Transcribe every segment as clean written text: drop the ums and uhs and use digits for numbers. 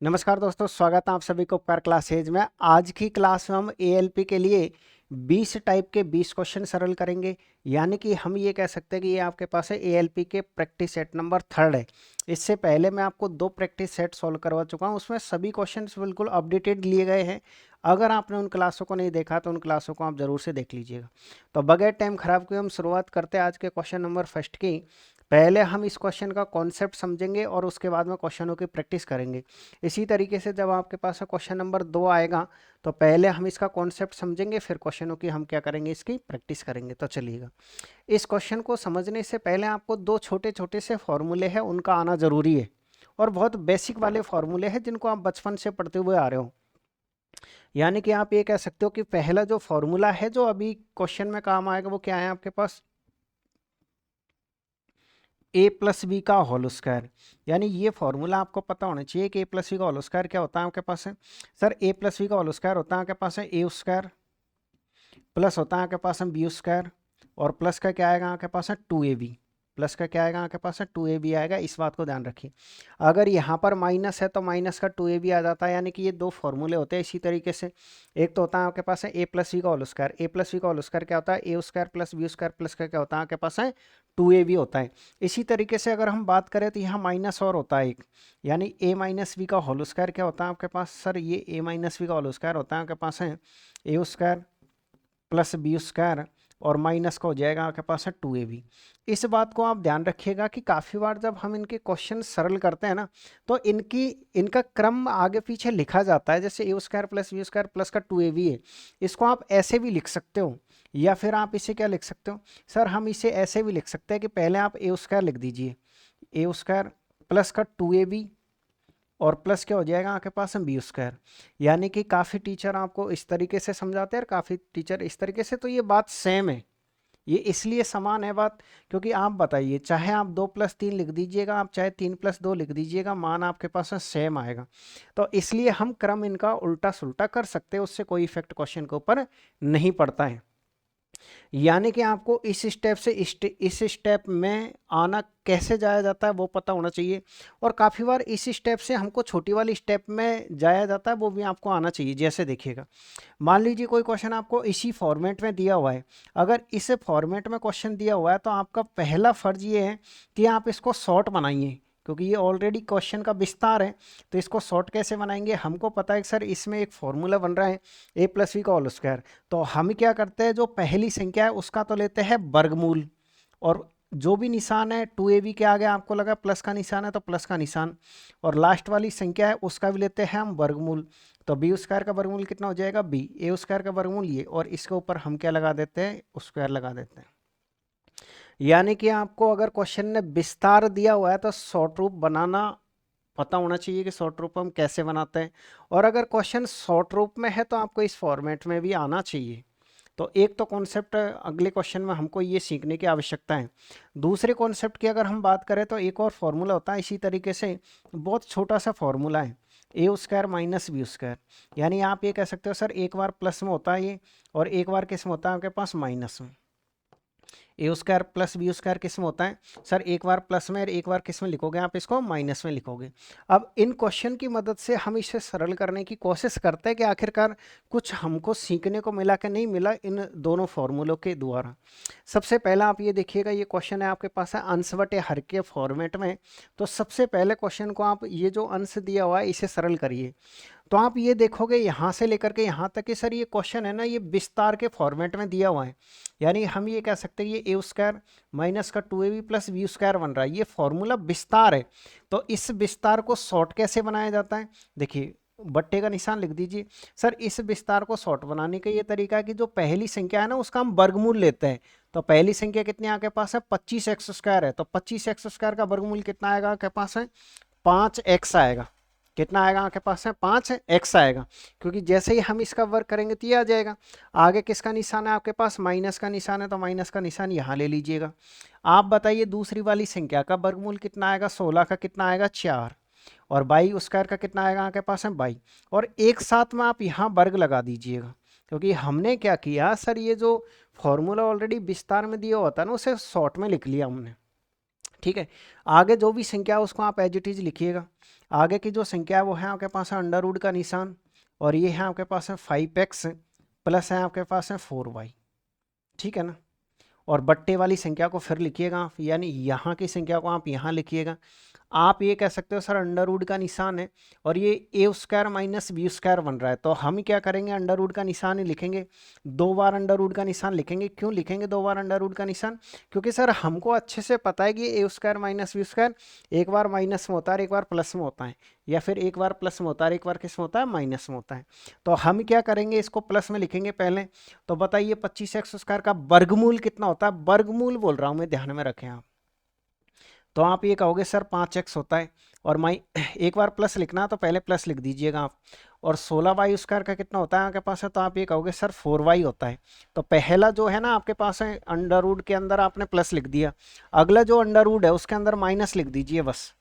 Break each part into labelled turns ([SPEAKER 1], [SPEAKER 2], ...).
[SPEAKER 1] नमस्कार दोस्तों, स्वागत है आप सभी को उपकार क्लासेज में। आज की क्लास में हम एएलपी के लिए 20 टाइप के 20 क्वेश्चन सरल करेंगे। यानी कि हम ये कह सकते हैं कि ये आपके पास है एएलपी के प्रैक्टिस सेट नंबर 3 है। इससे पहले मैं आपको 2 प्रैक्टिस सेट सॉल्व करवा चुका हूँ, उसमें सभी क्वेश्चंस बिल्कुल अपडेटेड लिए गए हैं। अगर आपने उन क्लासों को नहीं देखा तो उन क्लासों को आप ज़रूर से देख लीजिएगा। तो बगैर टाइम खराब किए हम शुरुआत करते हैं आज के क्वेश्चन नंबर फर्स्ट की। पहले हम इस क्वेश्चन का कॉन्सेप्ट समझेंगे और उसके बाद में क्वेश्चनों की प्रैक्टिस करेंगे। इसी तरीके से जब आपके पास क्वेश्चन नंबर 2 आएगा तो पहले हम इसका कॉन्सेप्ट समझेंगे, फिर क्वेश्चनों की हम क्या करेंगे, इसकी प्रैक्टिस करेंगे। तो चलिएगा, इस क्वेश्चन को समझने से पहले आपको 2 छोटे छोटे से फॉर्मूले हैं उनका आना जरूरी है, और बहुत बेसिक वाले फॉर्मूले हैं जिनको आप बचपन से पढ़ते हुए आ रहे हो। यानी कि आप ये कह सकते हो कि पहला जो फॉर्मूला है जो अभी क्वेश्चन में काम आएगा वो क्या है आपके पास, ए प्लस बी का होल स्क्वायर। यानी ये फॉर्मूला आपको पता होना चाहिए कि ए प्लस बी का होल स्क्वायर क्या होता है आपके पास है। सर ए प्लस बी का होल स्क्वायर होता है आपके पास है ए स्क्वायर, प्लस होता है आपके पास है बी स्क्वायर, और प्लस का क्या आएगा आपके पास है 2ab। प्लस का क्या आएगा आपके पास है 2ab आएगा। इस बात को ध्यान रखिए। अगर यहाँ पर माइनस है तो माइनस का 2ab आ जाता है। यानी कि ये 2 फॉर्मूले होते हैं इसी तरीके से। एक तो होता है आपके पास है ए प्लस बी का whole square. A plus B का होल स्क्वायर क्या होता है, A square plus B square, plus का क्या होता है आपके पास है 2ab होता है। इसी तरीके से अगर हम बात करें तो यहाँ माइनस और होता है एक, यानी ए माइनस बी का होल स्क्वायर क्या होता है आपके पास, सर ये ए माइनस बी का होल स्क्वायर होता है आपके पास है A square plus B square, और माइनस का हो जाएगा आपके पास है 2ab। इस बात को आप ध्यान रखिएगा कि काफ़ी बार जब हम इनके क्वेश्चन सरल करते हैं ना, तो इनका क्रम आगे पीछे लिखा जाता है। जैसे A square plus B square plus का 2ab है, इसको आप ऐसे भी लिख सकते हो, या फिर आप इसे क्या लिख सकते हो, सर हम इसे ऐसे भी लिख सकते हैं कि पहले आप ए स्क्वायर लिख दीजिए, ए स्क्वायर प्लस का 2ab, और प्लस क्या हो जाएगा आपके पास में बी स्क्वायर। यानी कि काफ़ी टीचर आपको इस तरीके से समझाते हैं और काफ़ी टीचर इस तरीके से। तो ये बात सेम है, ये इसलिए समान है बात, क्योंकि आप बताइए, चाहे आप 2+3 लिख दीजिएगा, आप चाहे 3+2 लिख दीजिएगा, मान आपके पास में सेम आएगा। तो इसलिए हम क्रम इनका उल्टा सुल्टा कर सकते हैं, उससे कोई इफेक्ट क्वेश्चन के ऊपर नहीं पड़ता है। यानी कि आपको इस स्टेप से इस स्टेप में आना कैसे जाया जाता है वो पता होना चाहिए, और काफ़ी बार इस स्टेप से हमको छोटी वाली स्टेप में जाया जाता है वो भी आपको आना चाहिए। जैसे देखिएगा, मान लीजिए कोई क्वेश्चन आपको इसी फॉर्मेट में दिया हुआ है। अगर इस फॉर्मेट में क्वेश्चन दिया हुआ है तो आपका पहला फर्ज ये है कि आप इसको शॉर्ट बनाइए, क्योंकि ये ऑलरेडी क्वेश्चन का विस्तार है। तो इसको शॉर्ट कैसे बनाएंगे, हमको पता है कि सर इसमें एक फॉर्मूला बन रहा है ए प्लस बी का होल स्क्वायर। तो हम क्या करते हैं, जो पहली संख्या है उसका तो लेते हैं वर्गमूल, और जो भी निशान है 2ab के आगे आपको लगा प्लस का निशान है तो प्लस का निशान, और लास्ट वाली संख्या है उसका भी लेते हैं हम वर्गमूल। तो बी स्क्वायर का वर्गमूल कितना हो जाएगा बी, ए स्क्वायर का वर्गमूल ये, और इसके ऊपर हम क्या लगा देते हैं, स्क्वायर लगा देते हैं। यानी कि आपको अगर क्वेश्चन ने विस्तार दिया हुआ है तो शॉर्ट रूप बनाना पता होना चाहिए कि शॉर्ट रूप हम कैसे बनाते हैं, और अगर क्वेश्चन शॉर्ट रूप में है तो आपको इस फॉर्मेट में भी आना चाहिए। तो एक तो कॉन्सेप्ट अगले क्वेश्चन में हमको ये सीखने की आवश्यकता है। दूसरे कॉन्सेप्ट की अगर हम बात करें तो एक और फॉर्मूला होता है इसी तरीके से, बहुत छोटा सा फॉर्मूला है, A square minus B square. यानी आप ये कह सकते हो सर एक बार प्लस में होता है ये, और एक बार किस में होता है आपके पास माइनस में। ए स्क्वायर प्लस बी स्क्वायर किस में होता है, सर एक बार प्लस में और एक बार किस में लिखोगे, आप इसको माइनस में लिखोगे। अब इन क्वेश्चन की मदद से हम इसे सरल करने की कोशिश करते हैं कि आखिरकार कुछ हमको सीखने को मिला कि नहीं मिला इन दोनों फॉर्मूलों के द्वारा। सबसे पहला आप ये देखिएगा, ये क्वेश्चन है आपके पास है अंश बटे हर के फॉर्मेट में। तो सबसे पहले क्वेश्चन को आप ये जो अंश दिया हुआ है इसे सरल करिए। तो आप ये देखोगे यहाँ से लेकर के यहाँ तक कि सर ये क्वेश्चन है ना, ये विस्तार के फॉर्मेट में दिया हुआ है। यानी हम ये कह सकते हैं ये ए स्क्वायर माइनस का 2ab प्लस बी स्क्वायर बन रहा है, ये फॉर्मूला विस्तार है। तो इस विस्तार को शॉर्ट कैसे बनाया जाता है, देखिए बट्टे का निशान लिख दीजिए। सर इस विस्तार को शॉर्ट बनाने का ये तरीका है कि जो पहली संख्या है ना उसका हम वर्गमूल लेते हैं। तो पहली संख्या कितनी आपके पास है 25x² है, तो 25x² का वर्गमूल कितना आएगा आपके पास है 5x आएगा। कितना आएगा आपके पास है 5x आएगा, क्योंकि जैसे ही हम इसका वर्ग करेंगे तो ये आ जाएगा। आगे किसका निशान है आपके पास, माइनस का निशान है, तो माइनस का निशान यहाँ ले लीजिएगा। आप बताइए दूसरी वाली संख्या का वर्गमूल कितना आएगा, 16 का कितना आएगा 4, और बाई स्क्वायर का कितना आएगा आपके पास है 22, और एक साथ में आप यहाँ वर्ग लगा दीजिएगा। क्योंकि हमने क्या किया सर, ये जो फॉर्मूला ऑलरेडी विस्तार में दिया होता है ना उसे शॉर्ट में लिख लिया हमने, ठीक है। आगे जो भी संख्या है उसको आप एज इट इज लिखिएगा। आगे की जो संख्या है वो है आपके पास है अंडर रूट का निशान, और ये है आपके पास है 5x प्लस है आपके पास है 4y, ठीक है ना। और बट्टे वाली संख्या को फिर लिखिएगा आप, यानी यहाँ की संख्या को आप यहाँ लिखिएगा। आप ये कह सकते हो सर अंडर रूट का निशान है और ये ए स्क्वायर माइनस बी स्क्वायर बन रहा है, तो हम क्या करेंगे, अंडर रूट का निशान ही लिखेंगे, 2 बार अंडर रूट का निशान लिखेंगे। क्यों लिखेंगे 2 बार अंडर रूट का निशान? क्योंकि सर हमको अच्छे से पता है कि ए स्क्वायर माइनस बी स्क्वायर एक बार माइनस में होता है, एक बार प्लस में होता है, या फिर एक बार प्लस में होता है, एक बार किस में होता है, माइनस में होता है। तो हम क्या करेंगे, इसको प्लस में लिखेंगे पहले। तो बताइए 25x स्क्वायर का वर्गमूल कितना होता है? वर्गमूल बोल रहा हूं मैं, ध्यान में रखें आप। तो आप ये कहोगे सर 5x होता है, और माई एक बार प्लस लिखना है तो पहले प्लस लिख दीजिएगा आप। और 16y स्क्वायर का कितना होता है आपके पास है? तो आप ये कहोगे सर 4y होता है। तो पहला जो है ना आपके पास है अंडर रूट के अंदर आपने प्लस लिख दिया, अगला जो अंडर रूट है उसके अंदर माइनस लिख दीजिए, बस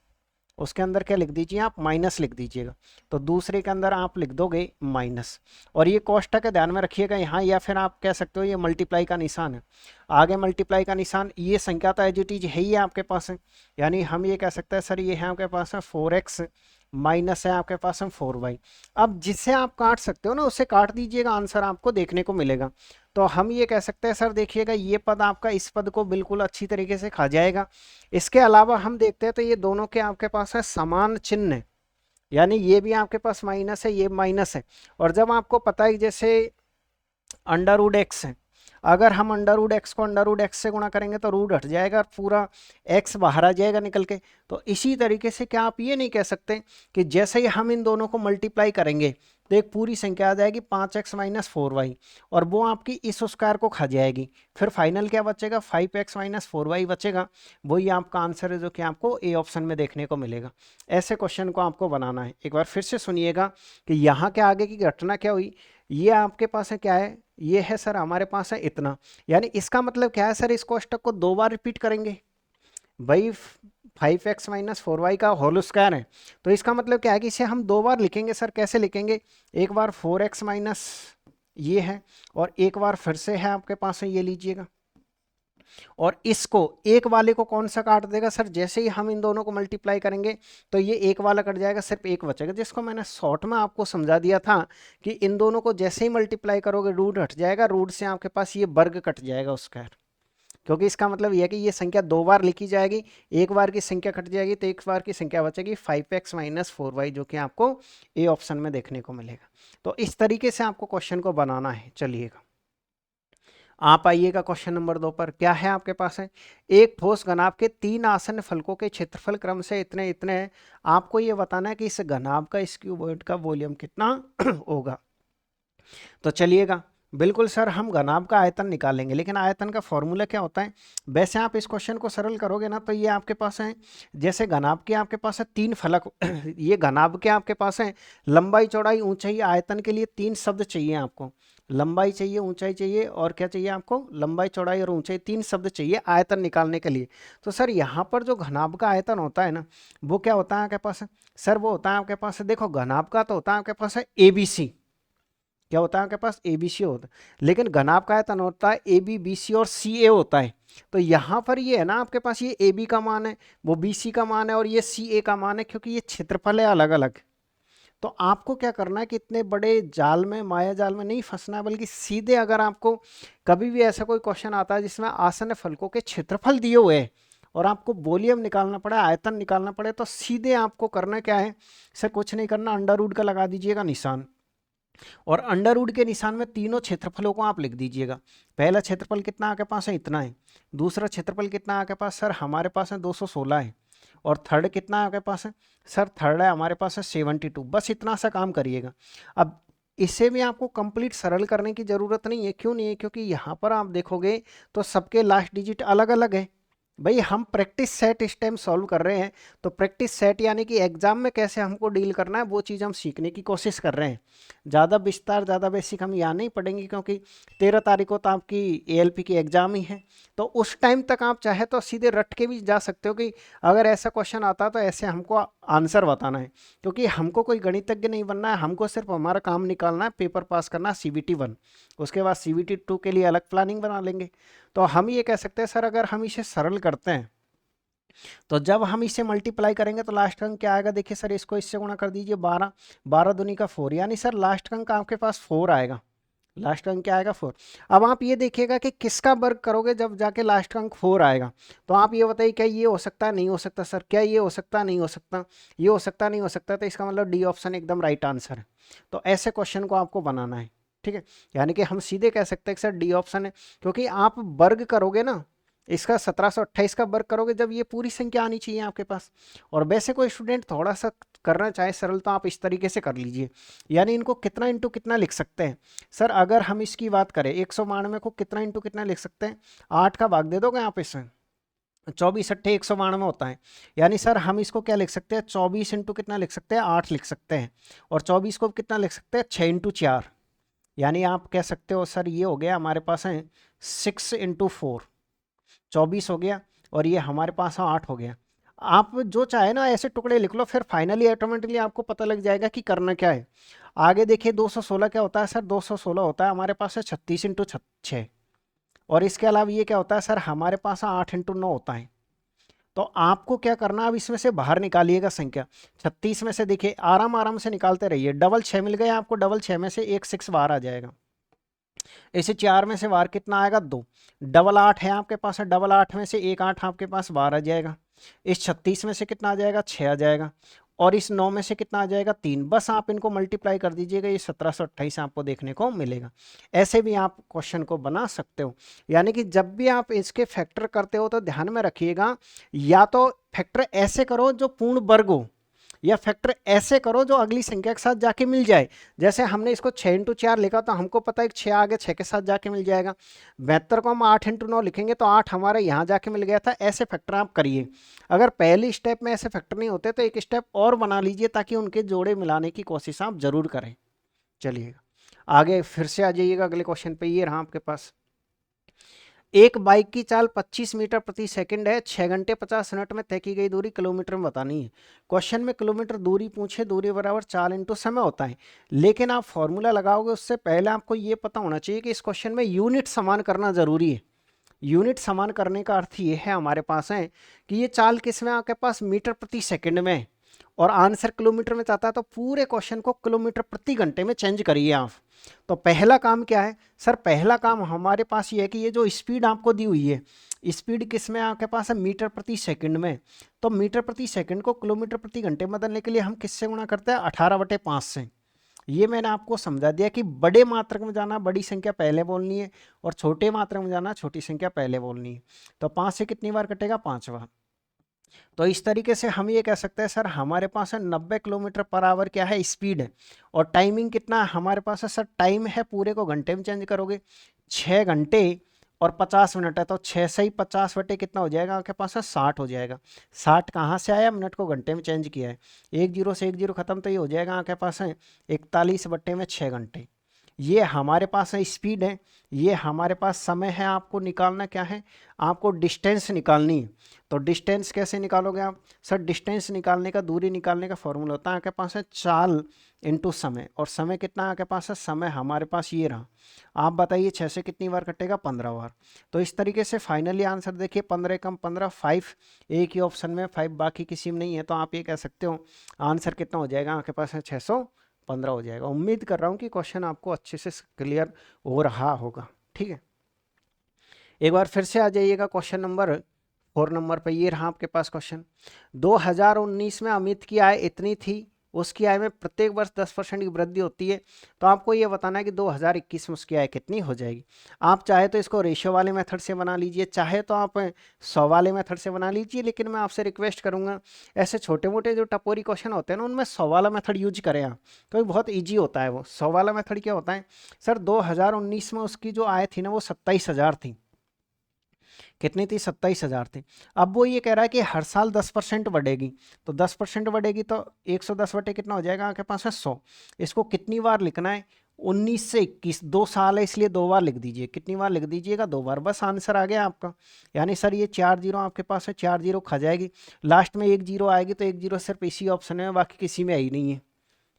[SPEAKER 1] उसके अंदर क्या लिख दीजिए आप, माइनस लिख दीजिएगा। तो दूसरे के अंदर आप लिख दोगे माइनस, और ये कोष्टक ध्यान में रखिएगा यहाँ, या फिर आप कह सकते हो ये मल्टीप्लाई का निशान है। आगे मल्टीप्लाई का निशान, ये संख्या तो एज इट इज है ही आपके पास है, यानी हम ये कह सकते हैं सर ये है आपके पास है 4x माइनस है आपके पास है 4y। अब जिससे आप काट सकते हो ना उससे काट दीजिएगा, आंसर आपको देखने को मिलेगा। तो हम ये कह सकते हैं सर देखिएगा ये पद आपका इस पद को बिल्कुल अच्छी तरीके से खा जाएगा। इसके अलावा हम देखते हैं तो ये दोनों के आपके पास है समान चिन्ह, यानी ये भी आपके पास माइनस है, ये माइनस है। और जब आपको पता है जैसे अंडर रूट एक्स है, अगर हम अंडर रूट एक्स को अंडर रूट एक्स से गुणा करेंगे तो रूट हट जाएगा और पूरा एक्स बाहर आ जाएगा निकल के। तो इसी तरीके से क्या आप ये नहीं कह सकते कि जैसे ही हम इन दोनों को मल्टीप्लाई करेंगे तो एक पूरी संख्या आ जाएगी 5x माइनस 4y, और वो आपकी इस स्क्वायर को खा जाएगी। फिर फाइनल क्या बचेगा, 5x माइनस 4y बचेगा। वही आपका आंसर है जो कि आपको ए ऑप्शन में देखने को मिलेगा। ऐसे क्वेश्चन को आपको बनाना है। एक बार फिर से सुनिएगा कि यहाँ के आगे की घटना क्या हुई। ये आपके पास है क्या है, ये है सर हमारे पास है इतना, यानी इसका मतलब क्या है सर, इस कोष्टक को 2 बार रिपीट करेंगे भाई। 5x माइनस 4y का होल स्क्वायर है, तो इसका मतलब क्या है कि इसे हम 2 बार लिखेंगे। सर कैसे लिखेंगे, एक बार 4x माइनस ये है, और एक बार फिर से है आपके पास है ये लीजिएगा। और इसको एक वाले को कौन सा काट देगा सर, जैसे ही हम इन दोनों को मल्टीप्लाई करेंगे तो ये एक वाला कट जाएगा, सिर्फ एक बचेगा, जिसको मैंने शॉर्ट में आपको समझा दिया था कि इन दोनों को जैसे ही मल्टीप्लाई करोगे रूट हट जाएगा, रूट से आपके पास ये वर्ग कट जाएगा उसका। क्योंकि इसका मतलब यह है कि ये संख्या 2 बार लिखी जाएगी, एक बार की संख्या कट जाएगी तो एक बार की संख्या बचेगी 5x माइनस 4y, जो कि आपको ए ऑप्शन में देखने को मिलेगा। तो इस तरीके से आपको क्वेश्चन को बनाना है। चलिएगा आप आइएगा क्वेश्चन नंबर 2 पर। क्या है आपके पास है, एक ठोस घनाभ के 3 आसन्न फलकों के क्षेत्रफल क्रम से इतने इतने हैं। आपको ये बताना है कि इस घनाभ का इस क्यूबॉइड का वॉल्यूम कितना होगा। तो चलिएगा बिल्कुल सर हम घनाभ का आयतन निकालेंगे, लेकिन आयतन का फॉर्मूला क्या होता है। वैसे आप इस क्वेश्चन को सरल करोगे ना तो ये आपके पास है, जैसे घनाभ के आपके पास है 3 फलक ये घनाभ के आपके पास है लंबाई चौड़ाई ऊंचाई, आयतन के लिए 3 शब्द चाहिए आपको। लंबाई चाहिए, ऊंचाई चाहिए, और क्या चाहिए आपको, लंबाई चौड़ाई और ऊंचाई, 3 शब्द चाहिए आयतन निकालने के लिए। तो सर यहाँ पर जो घनाभ का आयतन होता है ना वो क्या होता है आपके पास है, सर वो होता है आपके पास है, देखो घनाभ का तो होता है आपके पास है ABC, क्या होता है आपके पास ABC होता है, लेकिन घनाभ का आयतन होता है AB BC और CA होता है। तो यहाँ पर ये है ना आपके पास ये AB का मान है, वो BC का मान है, और ये CA का मान है, क्योंकि ये क्षेत्रफल है अलग अलग। तो आपको क्या करना है कि इतने बड़े जाल में, माया जाल में नहीं फंसना है, बल्कि सीधे अगर आपको कभी भी ऐसा कोई क्वेश्चन आता है जिसमें आसन्न फलकों के क्षेत्रफल दिए हुए हैं और आपको वॉल्यूम निकालना पड़े, आयतन निकालना पड़े, तो सीधे आपको करना क्या है सर, कुछ नहीं करना, अंडर रूट का लगा दीजिएगा निशान, और अंडर रूट के निशान में तीनों क्षेत्रफलों को आप लिख दीजिएगा। पहला क्षेत्रफल कितना आपके पास है, इतना है। दूसरा क्षेत्रफल कितना आपके पास, सर हमारे पास है 216 है। और थर्ड कितना है आपके पास है, सर थर्ड है हमारे पास है 72। बस इतना सा काम करिएगा। अब इसे भी आपको कंप्लीट सरल करने की ज़रूरत नहीं है। क्यों नहीं है, क्योंकि यहाँ पर आप देखोगे तो सबके लास्ट डिजिट अलग अलग है। भाई हम प्रैक्टिस सेट इस टाइम सॉल्व कर रहे हैं, तो प्रैक्टिस सेट यानी कि एग्जाम में कैसे हमको डील करना है वो चीज़ हम सीखने की कोशिश कर रहे हैं। ज़्यादा विस्तार, ज़्यादा बेसिक हम यहाँ नहीं पढ़ेंगे, क्योंकि 13 तारीख को तो आपकी ALP की एग्ज़ाम ही है। तो उस टाइम तक आप चाहे तो सीधे रट के भी जा सकते हो कि अगर ऐसा क्वेश्चन आता तो ऐसे हमको आंसर बताना है, क्योंकि हमको कोई गणितज्ञ नहीं बनना है, हमको सिर्फ हमारा काम निकालना है, पेपर पास करना है CBT 1। उसके बाद CBT 2 के लिए अलग प्लानिंग बना लेंगे। तो हम ये कह सकते हैं सर अगर हम इसे सरल करते हैं तो जब हम इसे मल्टीप्लाई करेंगे तो लास्ट अंक क्या आएगा, देखिए सर इसको इससे गुणा कर दीजिए, 12, 12 दूनी का 4, यानी सर लास्ट अंक आपके पास 4 आएगा। लास्ट अंक क्या आएगा, 4। अब आप ये देखिएगा कि किसका वर्ग करोगे जब जाके लास्ट अंक 4 आएगा। तो आप ये बताइए क्या ये हो सकता है, नहीं हो सकता सर, क्या ये हो सकता है, नहीं हो सकता, ये हो सकता नहीं हो सकता, तो इसका मतलब डी ऑप्शन एकदम राइट आंसर है। तो ऐसे क्वेश्चन को आपको बनाना है, ठीक है। यानी कि हम सीधे कह सकते हैं कि सर डी ऑप्शन है, क्योंकि आप वर्ग करोगे ना, इसका 1728 का वर्ग करोगे जब ये पूरी संख्या आनी चाहिए आपके पास। और वैसे कोई स्टूडेंट थोड़ा सा करना चाहे सरल तो आप इस तरीके से कर लीजिए, यानी इनको कितना इंटू कितना लिख सकते हैं। सर अगर हम इसकी बात करें 192 को कितना इंटू कितना लिख सकते हैं, 8 का भाग दे दोगे आप इसमें, 24 अट्ठे 192 होता है, यानी सर हम इसको क्या लिख सकते हैं, 24 इंटू कितना लिख सकते हैं, 8 लिख सकते हैं। और 24 को कितना लिख सकते हैं, 6 इंटू 4, यानी आप कह सकते हो सर ये हो गया हमारे पास है 6 इंटू 4, 24 हो गया, और ये हमारे पास 8 हो गया। आप जो चाहे ना ऐसे टुकड़े लिख लो, फिर फाइनली ऑटोमेटिकली आपको पता लग जाएगा कि करना क्या है। आगे देखिए 216 क्या होता है सर, 216 होता है हमारे पास है 36 इंटू 6, और इसके अलावा ये क्या होता है सर, हमारे पास 8 इंटू 9 होता है। तो आपको क्या करना, अब इसमें से बाहर निकालिएगा संख्या, 36 में से देखिए आराम आराम से निकालते रहिए, डबल 6 मिल गए आपको, डबल 6 में से एक 6 बाहर आ जाएगा। इसे 4 में से बाहर कितना आएगा, 2, डबल 8 है आपके पास, है डबल 8 में से एक 8 आपके पास बाहर आ जाएगा। इस 36 में से कितना आ जाएगा, 6 आ जाएगा, और इस 9 में से कितना आ जाएगा, 3। बस आप इनको मल्टीप्लाई कर दीजिएगा, ये 1728 आपको देखने को मिलेगा। ऐसे भी आप क्वेश्चन को बना सकते हो। यानी कि जब भी आप इसके फैक्टर करते हो तो ध्यान में रखिएगा, या तो फैक्टर ऐसे करो जो पूर्ण वर्ग हो, या फैक्टर ऐसे करो जो अगली संख्या के साथ जाके मिल जाए। जैसे हमने इसको 6 इंटू 4 लिखा तो हमको पता है कि 6 आगे 6 के साथ जाके मिल जाएगा। 72 को हम 8 इंटू 9 लिखेंगे तो 8 हमारे यहाँ जाके मिल गया था। ऐसे फैक्टर आप करिए। अगर पहली स्टेप में ऐसे फैक्टर नहीं होते तो एक स्टेप और बना लीजिए, ताकि उनके जोड़े मिलाने की कोशिश आप जरूर करें। चलिएगा आगे फिर से आ जाइएगा अगले क्वेश्चन पे। ये रहा आपके पास, एक बाइक की चाल 25 मीटर प्रति सेकंड है, 6 घंटे 50 मिनट में तय की गई दूरी किलोमीटर में बतानी है। क्वेश्चन में किलोमीटर दूरी पूछे, दूरी बराबर चाल इंटू समय होता है, लेकिन आप फॉर्मूला लगाओगे उससे पहले आपको ये पता होना चाहिए कि इस क्वेश्चन में यूनिट समान करना जरूरी है। यूनिट समान करने का अर्थ ये है हमारे पास है कि ये चाल किस में आपके पास, मीटर प्रति सेकंड में, और आंसर किलोमीटर में चाहता है तो पूरे क्वेश्चन को किलोमीटर प्रति घंटे में चेंज करिए आप। तो पहला काम क्या है सर, पहला काम हमारे पास ये है कि ये जो स्पीड आपको दी हुई है, स्पीड किस में आपके पास है, मीटर प्रति सेकंड में। तो मीटर प्रति सेकंड को किलोमीटर प्रति घंटे में बदलने के लिए हम किससे गुणा करते हैं, 18/5 से। ये मैंने आपको समझा दिया कि बड़े मात्रक में जाना बड़ी संख्या पहले बोलनी है, और छोटे मात्रक में जाना छोटी संख्या पहले बोलनी है। तो 5 से कितनी बार कटेगा, 5 बार। तो इस तरीके से हम ये कह सकते हैं सर हमारे पास है 90 किलोमीटर पर आवर क्या है, स्पीड है। और टाइमिंग कितना है हमारे पास है सर, टाइम है पूरे को घंटे में चेंज करोगे, 6 घंटे और 50 मिनट है, तो 6 से ही 50 बटे कितना हो जाएगा आपके पास है, 60 हो जाएगा। 60 कहाँ से आया, मिनट को घंटे में चेंज किया है, एक जीरो से एक जीरो खत्म, तो ये हो जाएगा आपके पास है 41 बटे में 6 घंटे। ये हमारे पास है स्पीड है, ये हमारे पास समय है। आपको निकालना क्या है, आपको डिस्टेंस निकालनी है। तो डिस्टेंस कैसे निकालोगे आप सर, डिस्टेंस निकालने का, दूरी निकालने का फॉर्मूला होता है आपके पास है चाल इंटू समय, और समय कितना आपके पास है, समय हमारे पास ये रहा। आप बताइए 6 से कितनी बार कटेगा, 15 बार। तो इस तरीके से फाइनली आंसर देखिए 15 कम 15 5, एक ही ऑप्शन में 5, बाकी किसी में नहीं है। तो आप ये कह सकते हो आंसर कितना हो जाएगा आपके पास है, 615 हो जाएगा। उम्मीद कर रहा हूँ कि क्वेश्चन आपको अच्छे से क्लियर हो रहा होगा, ठीक है। एक बार फिर से आ जाइएगा क्वेश्चन नंबर 4 नंबर पे। ये रहा आपके पास क्वेश्चन, 2019 में अमित की आय इतनी थी, उसकी आय में प्रत्येक वर्ष 10% की वृद्धि होती है। तो आपको ये बताना है कि 2021 में उसकी आय कितनी हो जाएगी। आप चाहे तो इसको रेशियो वाले मेथड से बना लीजिए, चाहे तो आप 100 वाले मेथड से बना लीजिए, लेकिन मैं आपसे रिक्वेस्ट करूंगा ऐसे छोटे मोटे जो टपोरी क्वेश्चन होते हैं ना, उनमें 100 वाला मेथड यूज करें आप, क्योंकि बहुत ईजी होता है वो। 100 वाला मेथड क्या होता है सर, 2019 में उसकी जो आय थी ना वो 27,000 थी। कितनी थी, 27,000 थी। अब वो ये कह रहा है कि हर साल 10% बढ़ेगी, तो 10% बढ़ेगी तो 110 बटे कितना हो जाएगा आपके पास है, 100। इसको कितनी बार लिखना है, 19 से 21, 2 साल है इसलिए 2 बार लिख दीजिए। कितनी बार लिख दीजिएगा, 2 बार। बस आंसर आ गया आपका। यानी सर ये 4 जीरो आपके पास है, 4 जीरो खा जाएगी, लास्ट में 1 जीरो आएगी, तो 1 जीरो सिर्फ इसी ऑप्शन में, बाकी किसी में ही नहीं है।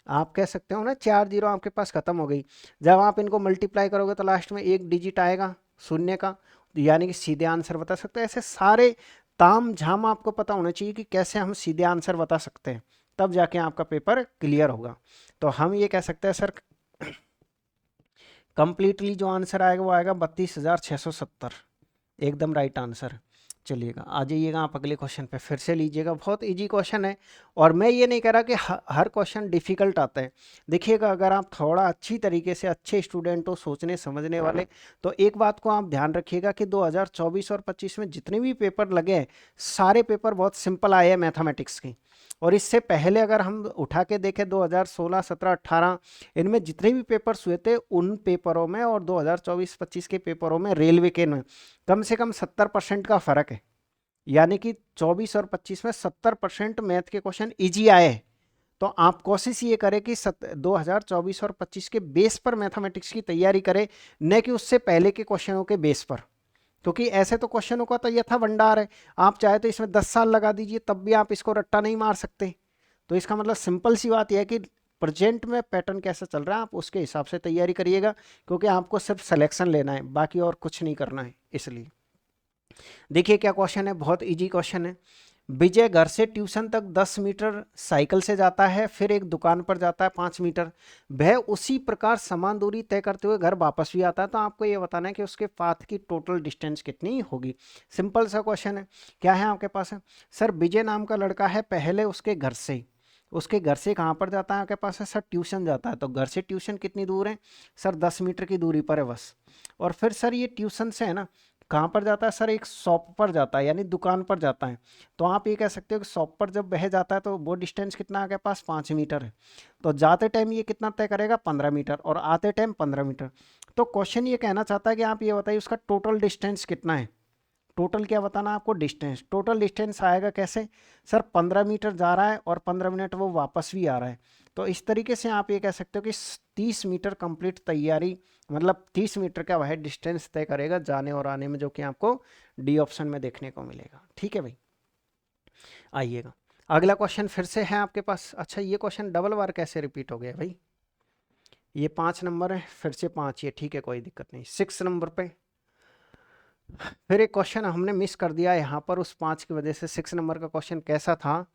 [SPEAKER 1] आप कह सकते हो ना 4 जीरो आपके पास खत्म हो गई। जब आप इनको मल्टीप्लाई करोगे तो लास्ट में एक डिजिट आएगा शून्य का, यानी कि सीधे आंसर बता सकते हैं। ऐसे सारे ताम झाम आपको पता होना चाहिए कि कैसे हम सीधे आंसर बता सकते हैं, तब जाके आपका पेपर क्लियर होगा। तो हम ये कह सकते हैं सर कंप्लीटली जो आंसर आएगा वो आएगा 32,670, एकदम राइट आंसर। चलिएगा आ जाइएगा आप अगले क्वेश्चन पे फिर से लीजिएगा, बहुत इजी क्वेश्चन है। और मैं ये नहीं कह रहा कि हर क्वेश्चन डिफिकल्ट आता है। देखिएगा अगर आप थोड़ा अच्छी तरीके से अच्छे स्टूडेंट हो, सोचने समझने वाले, तो एक बात को आप ध्यान रखिएगा कि 2024 और 25 में जितने भी पेपर लगे हैं सारे पेपर बहुत सिंपल आए हैं मैथमेटिक्स के। और इससे पहले अगर हम उठा के देखें 2016, 17, 18 इनमें जितने भी पेपर्स हुए थे उन पेपरों में और 2024-25 के पेपरों में रेलवे के में कम से कम 70% का फर्क है। यानी कि 24 और 25 में 70% मैथ के क्वेश्चन इजी आए हैं। तो आप कोशिश ये करें कि 2024 और 25 के बेस पर मैथमेटिक्स की तैयारी करें, न कि उससे पहले के क्वेश्चनों के बेस पर। क्योंकि ऐसे तो क्वेश्चनों का तो यथा भंडार है, आप चाहे तो इसमें 10 साल लगा दीजिए तब भी आप इसको रट्टा नहीं मार सकते। तो इसका मतलब सिंपल सी बात यह है कि प्रेजेंट में पैटर्न कैसा चल रहा है आप उसके हिसाब से तैयारी करिएगा, क्योंकि आपको सिर्फ सिलेक्शन लेना है, बाकी और कुछ नहीं करना है। इसलिए देखिए क्या क्वेश्चन है, बहुत इजी क्वेश्चन है। विजय घर से ट्यूशन तक 10 मीटर साइकिल से जाता है, फिर एक दुकान पर जाता है 5 मीटर। वह उसी प्रकार समान दूरी तय करते हुए घर वापस भी आता है। तो आपको ये बताना है कि उसके पाथ की टोटल डिस्टेंस कितनी होगी। सिंपल सा क्वेश्चन है। क्या है आपके पास है, सर विजय नाम का लड़का है, पहले उसके घर से कहाँ पर जाता है आपके पास है, सर ट्यूशन जाता है। तो घर से ट्यूशन कितनी दूर है, सर 10 मीटर की दूरी पर है बस। और फिर सर ये ट्यूशन से है ना कहाँ पर जाता है, सर एक शॉप पर जाता है, यानी दुकान पर जाता है। तो आप ये कह सकते हो कि शॉप पर जब वह जाता है तो वो डिस्टेंस कितना है आपके पास, 5 मीटर है। तो जाते टाइम ये कितना तय करेगा, 15 मीटर, और आते टाइम 15 मीटर। तो क्वेश्चन ये कहना चाहता है कि आप ये बताइए उसका टोटल डिस्टेंस कितना है। टोटल क्या बताना आपको, डिस्टेंस। टोटल डिस्टेंस आएगा कैसे, सर 15 मीटर जा रहा है और 15 मिनट वो वापस भी आ रहा है। तो इस तरीके से आप ये कह सकते हो कि 30 मीटर कंप्लीट तैयारी, मतलब 30 मीटर का वह डिस्टेंस तय करेगा जाने और आने में, जो कि आपको डी ऑप्शन में देखने को मिलेगा। ठीक है भाई, आइएगा अगला क्वेश्चन फिर से है आपके पास। अच्छा ये क्वेश्चन डबल बार कैसे रिपीट हो गया भाई, ये 5 नंबर है फिर से 5, ये ठीक है कोई दिक्कत नहीं। 6 नंबर पे फिर एक क्वेश्चन हमने मिस कर दिया यहाँ पर उस 5 की वजह से। 6 नंबर का क्वेश्चन कैसा था,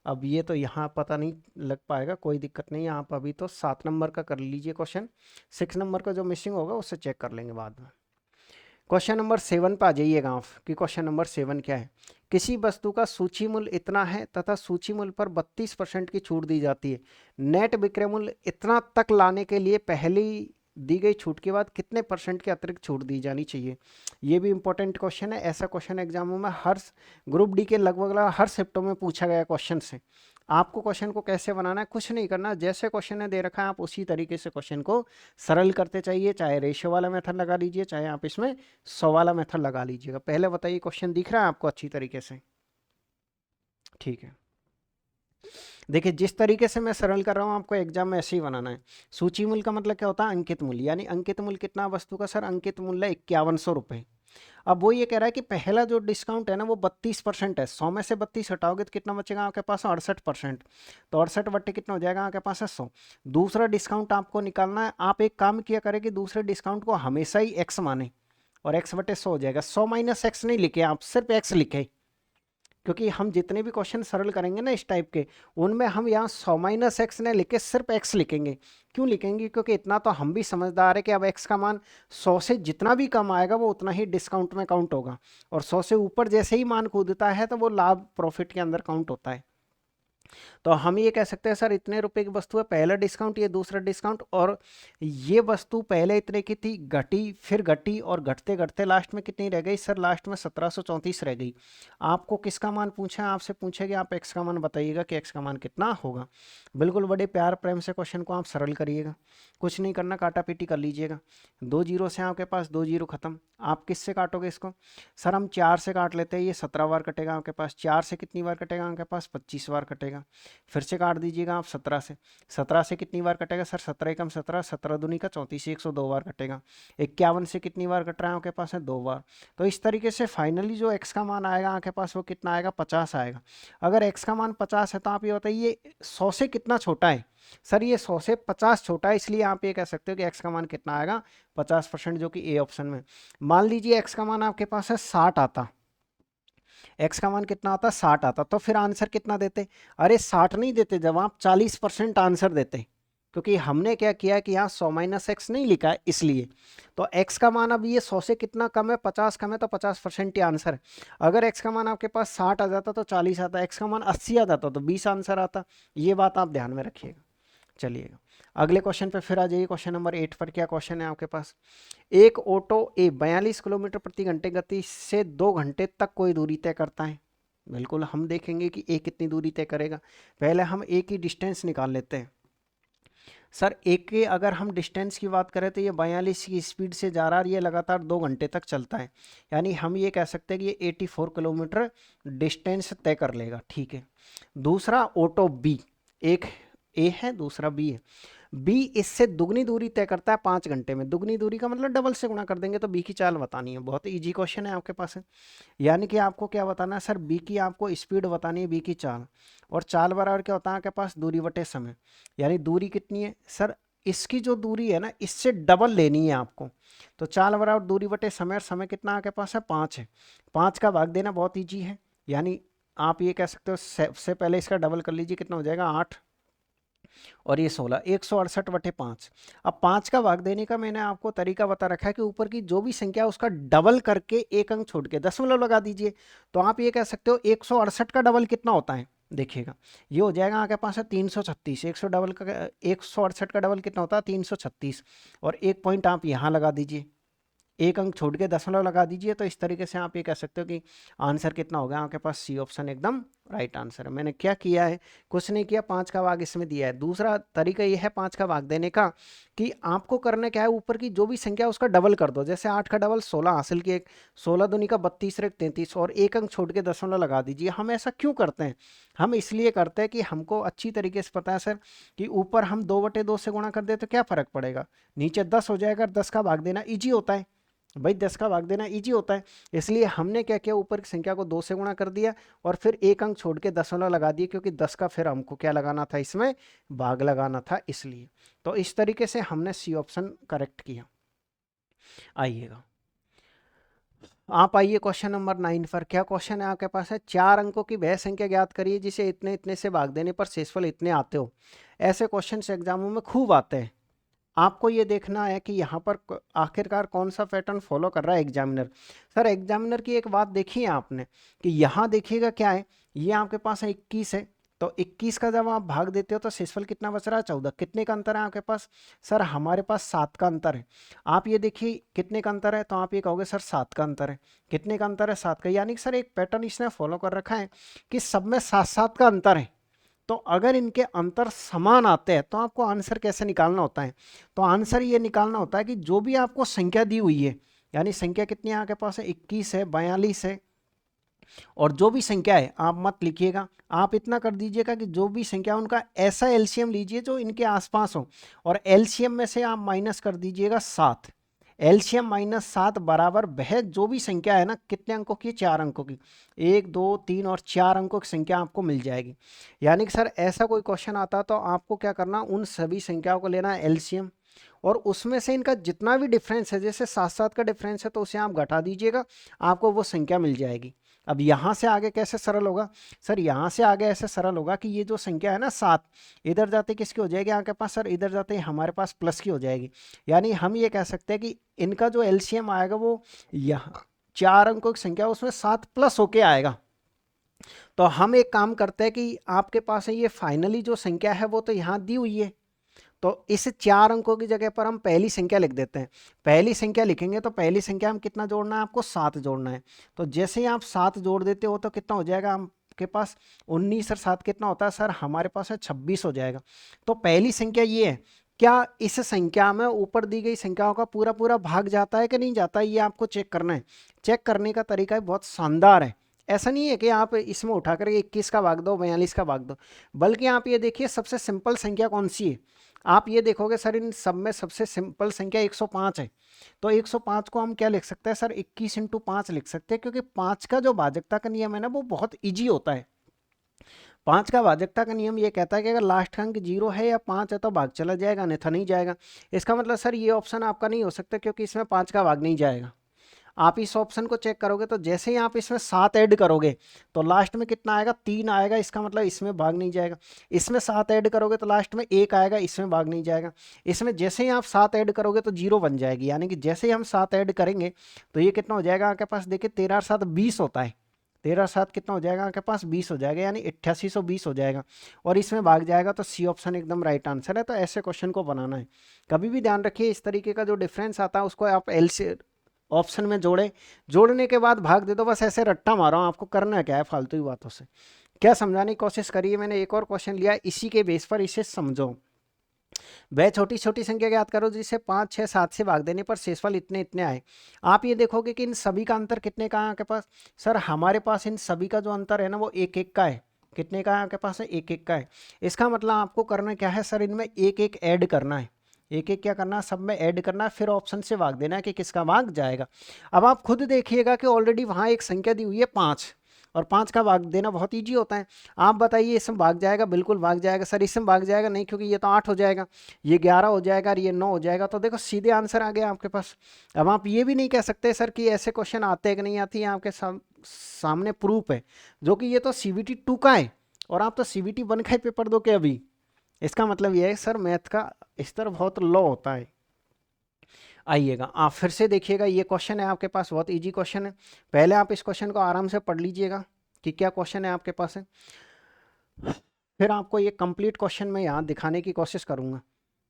[SPEAKER 1] अब ये तो यहाँ पता नहीं लग पाएगा, कोई दिक्कत नहीं है। आप अभी तो 7 नंबर का कर लीजिए क्वेश्चन, 6 नंबर का जो मिसिंग होगा उससे चेक कर लेंगे बाद में। क्वेश्चन नंबर 7 पे आ जाइएगा आप कि क्वेश्चन नंबर 7 क्या है। किसी वस्तु का सूची मूल्य इतना है तथा सूची मूल्य पर 32% की छूट दी जाती है। नेट विक्रय मूल्य इतना तक लाने के लिए पहली दी गई छूट के बाद कितने % की अतिरिक्त छूट दी जानी चाहिए। ये भी इंपॉर्टेंट क्वेश्चन है। ऐसा क्वेश्चन एग्जामों में हर ग्रुप डी के लगभग हर शिफ्टों में पूछा गया क्वेश्चन से। आपको क्वेश्चन को कैसे बनाना है, कुछ नहीं करना, जैसे क्वेश्चन ने दे रखा है आप उसी तरीके से क्वेश्चन को सरल करते चाहिए। चाहे रेशियो वाला मेथड लगा लीजिए, चाहे आप इसमें 100 वाला मेथड लगा लीजिएगा। पहले बताइए क्वेश्चन दिख रहा है आपको अच्छी तरीके से, ठीक है। देखिए जिस तरीके से मैं सरल कर रहा हूँ आपको एग्जाम में ऐसे ही बनाना है। सूची मूल्य का मतलब क्या होता है, अंकित मूल्य, यानी अंकित मूल्य कितना वस्तु का, सर अंकित मूल्य 5100 रुपये। अब वो ये कह रहा है कि पहला जो डिस्काउंट है ना वो 32% है। 100 में से 32 हटाओगे तो कितना बचेगा आपके पास, 68%। तो 68 बट्टे कितना हो जाएगा आपके पास है 100। दूसरा डिस्काउंट आपको निकालना है। आप एक काम किया करें कि दूसरे डिस्काउंट को हमेशा ही एक्स माने, और एक्स बटे 100 हो जाएगा। 100 माइनस एक्स नहीं लिखे आप, सिर्फ एक्स लिखे, क्योंकि हम जितने भी क्वेश्चन सरल करेंगे ना इस टाइप के, उनमें हम यहाँ 100 माइनस एक्स ने लिखे सिर्फ एक्स लिखेंगे। क्यों लिखेंगे, क्योंकि इतना तो हम भी समझदार है कि अब एक्स का मान 100 से जितना भी कम आएगा वो उतना ही डिस्काउंट में काउंट होगा, और 100 से ऊपर जैसे ही मान कूदता है तो वो लाभ प्रॉफिट के अंदर काउंट होता है। तो हम ये कह सकते हैं सर इतने रुपए की वस्तु है, पहला डिस्काउंट, ये दूसरा डिस्काउंट, और ये वस्तु पहले इतने की थी, घटी, फिर घटी, और घटते घटते लास्ट में कितनी रह गई, सर लास्ट में 1734 रह गई। आपको किसका मान पूछा है, आपसे पूछे कि आप एक्स का मान बताइएगा कि एक्स का मान कितना होगा। बिल्कुल बड़े प्यार प्रेम से क्वेश्चन को आप सरल करिएगा, कुछ नहीं करना, काटा पीटी कर लीजिएगा। 2 जीरो से आपके पास 2 जीरो खत्म। आप किससे काटोगे इसको, सर हम 4 से काट लेते हैं, ये 17 बार कटेगा आपके पास। 4 से कितनी बार कटेगा आपके पास, 25 बार कटेगा। फिर से काट दीजिएगा आप 17 से। 17 से कितनी बार कटेगा, सर 17 एकम 17, 17 दूनी का 34, 102 बार कटेगा। 51 से कितनी बार कट रहा है आपके पास है, 2 बार। तो इस तरीके से फाइनली जो एक्स का मान आएगा आपके पास वो कितना आएगा, 50 आएगा। अगर एक्स का मान 50 है तो आप ये बताइए 100 से कितना छोटा है, सर ये 100 से 50 छोटा है, इसलिए आप ये कह सकते हो कि एक्स का मान कितना आएगा, 50%, जो कि ए ऑप्शन में। मान लीजिए एक्स का मान आपके पास है 60 आता, एक्स का मान कितना आता, 60 आता, तो फिर आंसर कितना देते, अरे 60 नहीं देते, जब आप 40% आंसर देते, क्योंकि हमने क्या किया कि यहाँ 100 माइनस एक्स नहीं लिखा है इसलिए। तो एक्स का मान अब ये 100 से कितना कम है, 50 कम है, तो 50% ही आंसर है। अगर एक्स का मान आपके पास 60 आ जाता तो 40 आता, एक्स का मान 80 आ जाता तो 20 आंसर आता। ये बात आप ध्यान में रखिएगा। चलिएगा अगले क्वेश्चन पे फिर आ जाइए। क्वेश्चन नंबर 8 पर क्या क्वेश्चन है आपके पास, एक ऑटो ए 42 किलोमीटर प्रति घंटे गति से 2 घंटे तक कोई दूरी तय करता है। बिल्कुल हम देखेंगे कि ए कितनी दूरी तय करेगा। पहले हम ए की डिस्टेंस निकाल लेते हैं। सर एक के अगर हम डिस्टेंस की बात करें तो ये 42 की स्पीड से जा रहा है, ये लगातार 2 घंटे तक चलता है, यानी हम ये कह सकते हैं कि ये 84 किलोमीटर डिस्टेंस तय कर लेगा। ठीक है। दूसरा ऑटो बी, एक ए है दूसरा बी है, बी इससे दुगनी दूरी तय करता है 5 घंटे में। दुगनी दूरी का मतलब डबल से गुणा कर देंगे, तो बी की चाल बतानी है। बहुत इजी क्वेश्चन है आपके पास है। यानी कि आपको क्या बताना है सर, बी की आपको स्पीड बतानी है, बी की चाल, और चाल बराबर क्या होता है आपके पास, दूरी बटे समय। यानी दूरी कितनी है सर, इसकी जो दूरी है ना इससे डबल लेनी है आपको। तो चाल बराबर दूरी बटे समय, और समय कितना आपके पास है, 5 है। 5 का भाग देना बहुत ईजी है, यानी आप ये कह सकते हो सबसे पहले इसका डबल कर लीजिए, कितना हो जाएगा 8, और ये 16, 168/5। अब 5 का भाग देने का मैंने आपको तरीका बता रखा है कि ऊपर की जो भी संख्या उसका डबल करके एक अंक छोड़ के दशमलव लगा दीजिए। तो आप ये कह सकते हो 168 का डबल कितना होता है, देखिएगा ये हो जाएगा आपके पास है 336। 168 का डबल कितना होता है, 336, और एक पॉइंट आप यहाँ लगा दीजिए, एक अंक छोड़ के दशमलव लगा दीजिए। तो इस तरीके से आप ये कह सकते हो कि आंसर कितना हो गया आपके पास, सी ऑप्शन एकदम राइट आंसर है। मैंने क्या किया है, कुछ नहीं किया, 5 का भाग इसमें दिया है। दूसरा तरीका ये है 5 का भाग देने का कि आपको करना क्या है, ऊपर की जो भी संख्या उसका डबल कर दो। जैसे 8 का डबल 16 हासिल किए, 16 दूनी का 32 रे 33, और एक अंक छोड़ के दशमलव लगा दीजिए। हम ऐसा क्यों करते हैं, हम इसलिए करते हैं कि हमको अच्छी तरीके से पता है सर कि ऊपर हम 2/2 से गुणा कर दे तो क्या फर्क पड़ेगा, नीचे 10 हो जाएगा। 10 का भाग देना ईजी होता है भाई, 10 का भाग देना इजी होता है। इसलिए हमने क्या किया, ऊपर की संख्या को 2 से गुणा कर दिया, और फिर एक अंक छोड़ के दशमलव लगा दिए, क्योंकि 10 का फिर हमको क्या लगाना था, इसमें भाग लगाना था इसलिए। तो इस तरीके से हमने सी ऑप्शन करेक्ट किया। आइएगा आप आइए क्वेश्चन नंबर 9 पर। क्या क्वेश्चन है आपके पास है, 4 अंकों की वह संख्या ज्ञात करिए जिसे इतने इतने से भाग देने पर शेषफल इतने आते हो। ऐसे क्वेश्चन एग्जामों में खूब आते हैं। आपको ये देखना है कि यहाँ पर आखिरकार कौन सा पैटर्न फॉलो कर रहा है एग्जामिनर। सर एग्जामिनर की एक बात देखी है आपने कि यहाँ देखिएगा क्या है, ये आपके पास है 21 है, तो 21 का जब आप भाग देते हो तो शेषफल कितना बच रहा है, 14। कितने का अंतर है आपके पास, सर हमारे पास 7 का अंतर है। आप ये देखिए कितने का अंतर है, तो आप ये कहोगे सर 7 का अंतर है। कितने का अंतर है, 7 का। यानी कि सर एक पैटर्न इसने फॉलो कर रखा है कि सब में 7-7 का अंतर है। तो अगर इनके अंतर समान आते हैं तो आपको आंसर कैसे निकालना होता है, तो आंसर ये निकालना होता है कि जो भी आपको संख्या दी हुई है, यानी संख्या कितनी है आपके पास है, 21 है, 42 है, और जो भी संख्या है आप मत लिखिएगा, आप इतना कर दीजिएगा कि जो भी संख्या उनका ऐसा एलसीएम लीजिए जो इनके आसपास हो, और एलसीएम में से आप माइनस कर दीजिएगा 7। एलसीएम -7 बराबर वह जो भी संख्या है ना, कितने अंकों की, 4 अंकों की, 1 2 3 और 4 अंकों की संख्या आपको मिल जाएगी। यानी कि सर ऐसा कोई क्वेश्चन आता तो आपको क्या करना, उन सभी संख्याओं को लेना है एलसीएम, और उसमें से इनका जितना भी डिफरेंस है, जैसे 7-7 का डिफरेंस है तो उसे आप घटा दीजिएगा, आपको वो संख्या मिल जाएगी। अब यहाँ से आगे कैसे सरल होगा, सर यहाँ से आगे ऐसे सरल होगा कि ये जो संख्या है ना 7, इधर जाते किसकी हो जाएगी आपके पास, सर इधर जाते हमारे पास प्लस की हो जाएगी। यानी हम ये कह सकते हैं कि इनका जो एलसीएम आएगा वो यहाँ 4 अंकों की संख्या उसमें 7 प्लस होके आएगा। तो हम एक काम करते हैं कि आपके पास है ये फाइनली जो संख्या है वो तो यहाँ दी हुई है, तो इस 4 अंकों की जगह पर हम पहली संख्या लिख देते हैं। पहली संख्या लिखेंगे तो पहली संख्या में कितना जोड़ना है आपको, 7 जोड़ना है। तो जैसे ही आप 7 जोड़ देते हो तो कितना हो जाएगा आपके पास, 19 और 7 कितना होता है सर, हमारे पास है 26 हो जाएगा। तो पहली संख्या ये है, क्या इस संख्या में ऊपर दी गई संख्याओं का पूरा पूरा भाग जाता है कि नहीं जाता है, ये आपको चेक करना है। चेक करने का तरीका बहुत शानदार है। ऐसा नहीं है कि आप इसमें उठा कर 21 का भाग दो, 42 का भाग दो, बल्कि आप ये देखिए सबसे सिंपल संख्या कौन सी है। आप ये देखोगे सर इन सब में सबसे सिंपल संख्या 105 है, तो 105 को हम क्या लिख सकते हैं सर, 21 × 5 लिख सकते हैं, क्योंकि 5 का जो भाजकता का नियम है ना वो बहुत इजी होता है। 5 का भाजकता का नियम ये कहता है कि अगर लास्ट का अंक 0 है या 5 है तो भाग चला जाएगा, अन्यथा नहीं जाएगा। इसका मतलब सर ये ऑप्शन आपका नहीं हो सकता, क्योंकि इसमें 5 का भाग नहीं जाएगा। आप इस ऑप्शन को चेक करोगे तो जैसे ही आप इसमें 7 ऐड करोगे तो लास्ट में कितना आएगा, 3 आएगा, इसका मतलब इसमें भाग नहीं जाएगा। इसमें 7 ऐड करोगे तो लास्ट में 1 आएगा, इसमें भाग नहीं जाएगा। इसमें जैसे ही आप 7 ऐड करोगे तो 0 बन जाएगी, यानी कि जैसे ही हम 7 ऐड करेंगे तो ये कितना हो जाएगा आपके पास, देखिए 13 और 7 20 होता है, 13 और 7 कितना हो जाएगा आपके पास, 20 हो जाएगा, यानी 8820 हो जाएगा और इसमें भाग जाएगा, तो सी ऑप्शन एकदम राइट आंसर है। तो ऐसे क्वेश्चन को बनाना है। कभी भी ध्यान रखिए इस तरीके का जो डिफरेंस आता है उसको आप एल से ऑप्शन में जोड़े, जोड़ने के बाद भाग दे दो, बस ऐसे रट्टा मारो, आपको करना क्या है फालतू की बातों से। क्या समझाने की कोशिश करिए, मैंने एक और क्वेश्चन लिया इसी के बेस पर, इसे समझो। वह छोटी छोटी संख्या याद करो जिसे 5 6 7 से भाग देने पर शेषफल इतने इतने आए। आप ये देखोगे कि इन सभी का अंतर कितने का है आपके पास, सर हमारे पास इन सभी का जो अंतर है ना वो 1 1 का है। कितने का है आपके पास है, 1 1 का है। इसका मतलब आपको करना क्या है सर, इनमें 1 1 ऐड करना है, 1 1 क्या करना है, सब में ऐड करना है, फिर ऑप्शन से भाग देना है कि किसका भाग जाएगा। अब आप खुद देखिएगा कि ऑलरेडी वहां एक संख्या दी हुई है 5, और 5 का भाग देना बहुत ईजी होता है। आप बताइए इसमें भाग जाएगा, बिल्कुल भाग जाएगा। सर इसमें भाग जाएगा नहीं, क्योंकि ये तो 8 हो जाएगा, ये 11 हो जाएगा और ये 9 हो जाएगा। तो देखो सीधे आंसर आ गया आपके पास। अब आप ये भी नहीं कह सकते सर कि ऐसे क्वेश्चन आते हैं कि नहीं आती है, आपके सामने प्रूफ है, जो कि ये तो CBT 2 का है और आप तो CBT 1 का ही पेपर दो के अभी। इसका मतलब ये है सर मैथ का स्तर बहुत लो होता है। आइएगा आप फिर से देखिएगा, ये क्वेश्चन है आपके पास, बहुत इजी क्वेश्चन है। पहले आप इस क्वेश्चन को आराम से पढ़ लीजिएगा कि क्या क्वेश्चन है आपके पास है, फिर आपको ये कंप्लीट क्वेश्चन मैं यहाँ दिखाने की कोशिश करूँगा।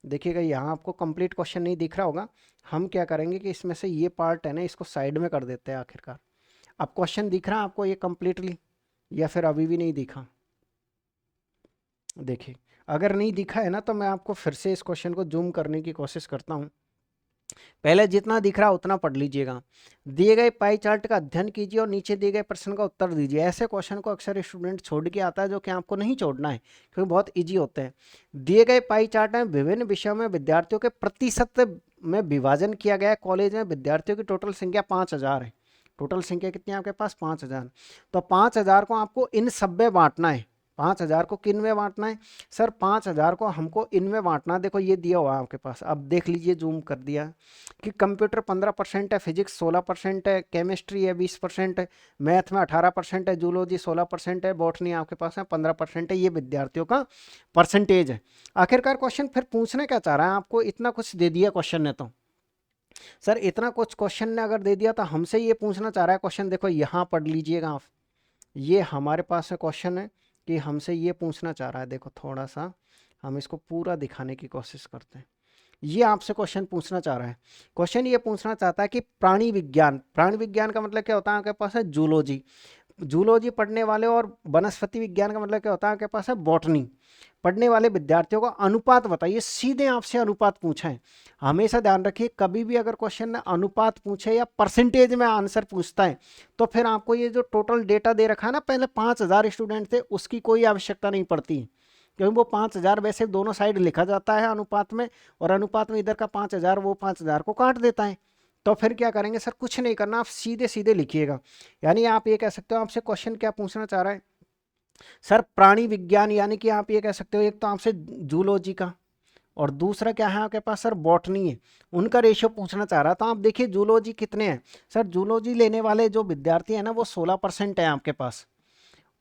[SPEAKER 1] देखिएगा यहाँ आपको कंप्लीट क्वेश्चन नहीं दिख रहा होगा, हम क्या करेंगे कि इसमें से ये पार्ट है ना इसको साइड में कर देते हैं आखिरकार। अब क्वेश्चन दिख रहा है आपको ये कंप्लीटली, या फिर अभी भी नहीं दिखा? देखिए अगर नहीं दिखा है ना तो मैं आपको फिर से इस क्वेश्चन को जूम करने की कोशिश करता हूँ। पहले जितना दिख रहा उतना पढ़ लीजिएगा। दिए गए पाई चार्ट का अध्ययन कीजिए और नीचे दिए गए प्रश्न का उत्तर दीजिए। ऐसे क्वेश्चन को अक्सर स्टूडेंट छोड़ के आता है, जो कि आपको नहीं छोड़ना है क्योंकि बहुत इजी होते हैं। दिए गए पाई चार्ट में विभिन्न विषयों में विद्यार्थियों के प्रतिशत में विभाजन किया गया है। कॉलेज में विद्यार्थियों की टोटल संख्या 5000 है। टोटल संख्या कितनी है आपके पास, 5000। तो 5000 को आपको इन सब में बांटना है। 5000 को किन में बांटना है सर, 5000 को हमको इनमें बांटना। देखो ये दिया हुआ है आपके पास, अब देख लीजिए, जूम कर दिया कि कंप्यूटर 15% है, फिजिक्स 16% है, केमिस्ट्री है 20% है, मैथ में 18% है, जूलॉजी 16% है, बॉटनी आपके पास है 15% है। ये विद्यार्थियों का परसेंटेज है। आखिरकार क्वेश्चन फिर पूछने क्या चाह रहा है आपको, इतना कुछ दे दिया क्वेश्चन ने, तो सर इतना कुछ क्वेश्चन ने अगर दे दिया तो हमसे ये पूछना चाह रहा है क्वेश्चन। देखो यहाँ पढ़ लीजिएगा आप, ये हमारे पास है क्वेश्चन है कि हमसे ये पूछना चाह रहा है। देखो थोड़ा सा हम इसको पूरा दिखाने की कोशिश करते हैं। ये आपसे क्वेश्चन पूछना चाह रहा है, क्वेश्चन ये पूछना चाहता है कि प्राणी विज्ञान, प्राणी विज्ञान का मतलब क्या होता है आपके पास है जूलॉजी, जूलॉजी पढ़ने वाले, और वनस्पति विज्ञान का मतलब क्या होता है आपके पास है बॉटनी पढ़ने वाले विद्यार्थियों का अनुपात बताइए। सीधे आपसे अनुपात पूछा है। हमेशा ध्यान रखिए कभी भी अगर क्वेश्चन ने अनुपात पूछे या परसेंटेज में आंसर पूछता है तो फिर आपको ये जो टोटल डेटा दे रखा है ना, पहले 5000 स्टूडेंट थे, उसकी कोई आवश्यकता नहीं पड़ती, क्योंकि वो 5000 वैसे दोनों साइड लिखा जाता है अनुपात में, और अनुपात में इधर का 5000 वो 5000 को काट देता है। तो फिर क्या करेंगे सर, कुछ नहीं करना, आप सीधे सीधे लिखिएगा। यानी आप ये कह सकते हो, आपसे क्वेश्चन क्या पूछना चाह रहा है सर, प्राणी विज्ञान, यानी कि आप ये कह सकते हो एक तो आपसे जूलॉजी का, और दूसरा क्या है आपके पास सर बॉटनी है, उनका रेशियो पूछना चाह रहा था। आप देखिए जूलॉजी कितने हैं सर, जूलॉजी लेने वाले जो विद्यार्थी हैं ना वो 16% है आपके पास,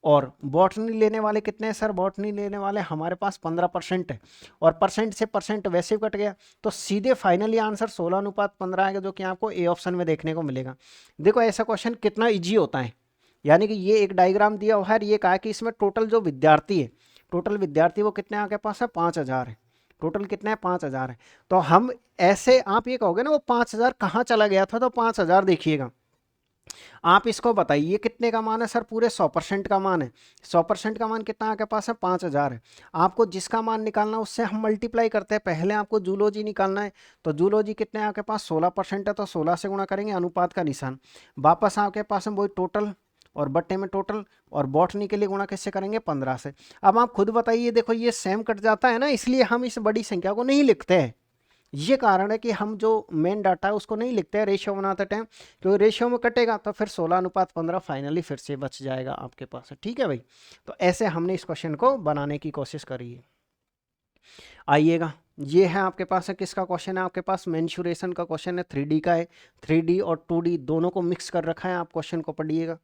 [SPEAKER 1] और बॉटनी लेने वाले कितने हैं सर, बॉटनी लेने वाले हमारे पास 15% है, और परसेंट से परसेंट वैसे ही कट गया, तो सीधे फाइनली आंसर 16:15 आएगा, जो कि आपको ए ऑप्शन में देखने को मिलेगा। देखो ऐसा क्वेश्चन कितना ईजी होता है, यानी कि ये एक डायग्राम दिया हुआ है, ये कहा कि इसमें टोटल जो विद्यार्थी है, टोटल विद्यार्थी वो कितने आपके पास है, 5000 है। टोटल कितना है, 5000 है। तो हम ऐसे, आप ये कहोगे ना वो 5000 कहाँ चला गया था, तो 5000 देखिएगा, आप इसको बताइए कितने का मान है सर, पूरे 100% का मान है। 100% का मान कितना आपके पास है, 5000 है। आपको जिसका मान निकालना उससे हम मल्टीप्लाई करते हैं। पहले आपको जूलॉजी निकालना है, तो जूलॉजी कितने आपके पास 16% है, तो 16 से गुणा करेंगे, अनुपात का निशान, वापस आपके पास है वही टोटल, और बट्टे में टोटल, और बॉटनी के लिए गुणा किससे करेंगे, 15 से। अब आप खुद बताइए, देखो ये सेम कट जाता है ना, इसलिए हम इस बड़ी संख्या को नहीं लिखते हैं। ये कारण है कि हम जो मेन डाटा है उसको नहीं लिखते हैं रेशियो बनाते टाइम, क्योंकि रेशियो में कटेगा तो फिर 16:15 फाइनली फिर से बच जाएगा आपके पास। ठीक है भाई, तो ऐसे हमने इस क्वेश्चन को बनाने की कोशिश करी है। आइएगा, ये है आपके पास है किसका क्वेश्चन है, आपके पास मेंसुरेशन का क्वेश्चन है, 3D का है। 3D और 2D दोनों को मिक्स कर रखा है, आप क्वेश्चन को पढ़िएगा।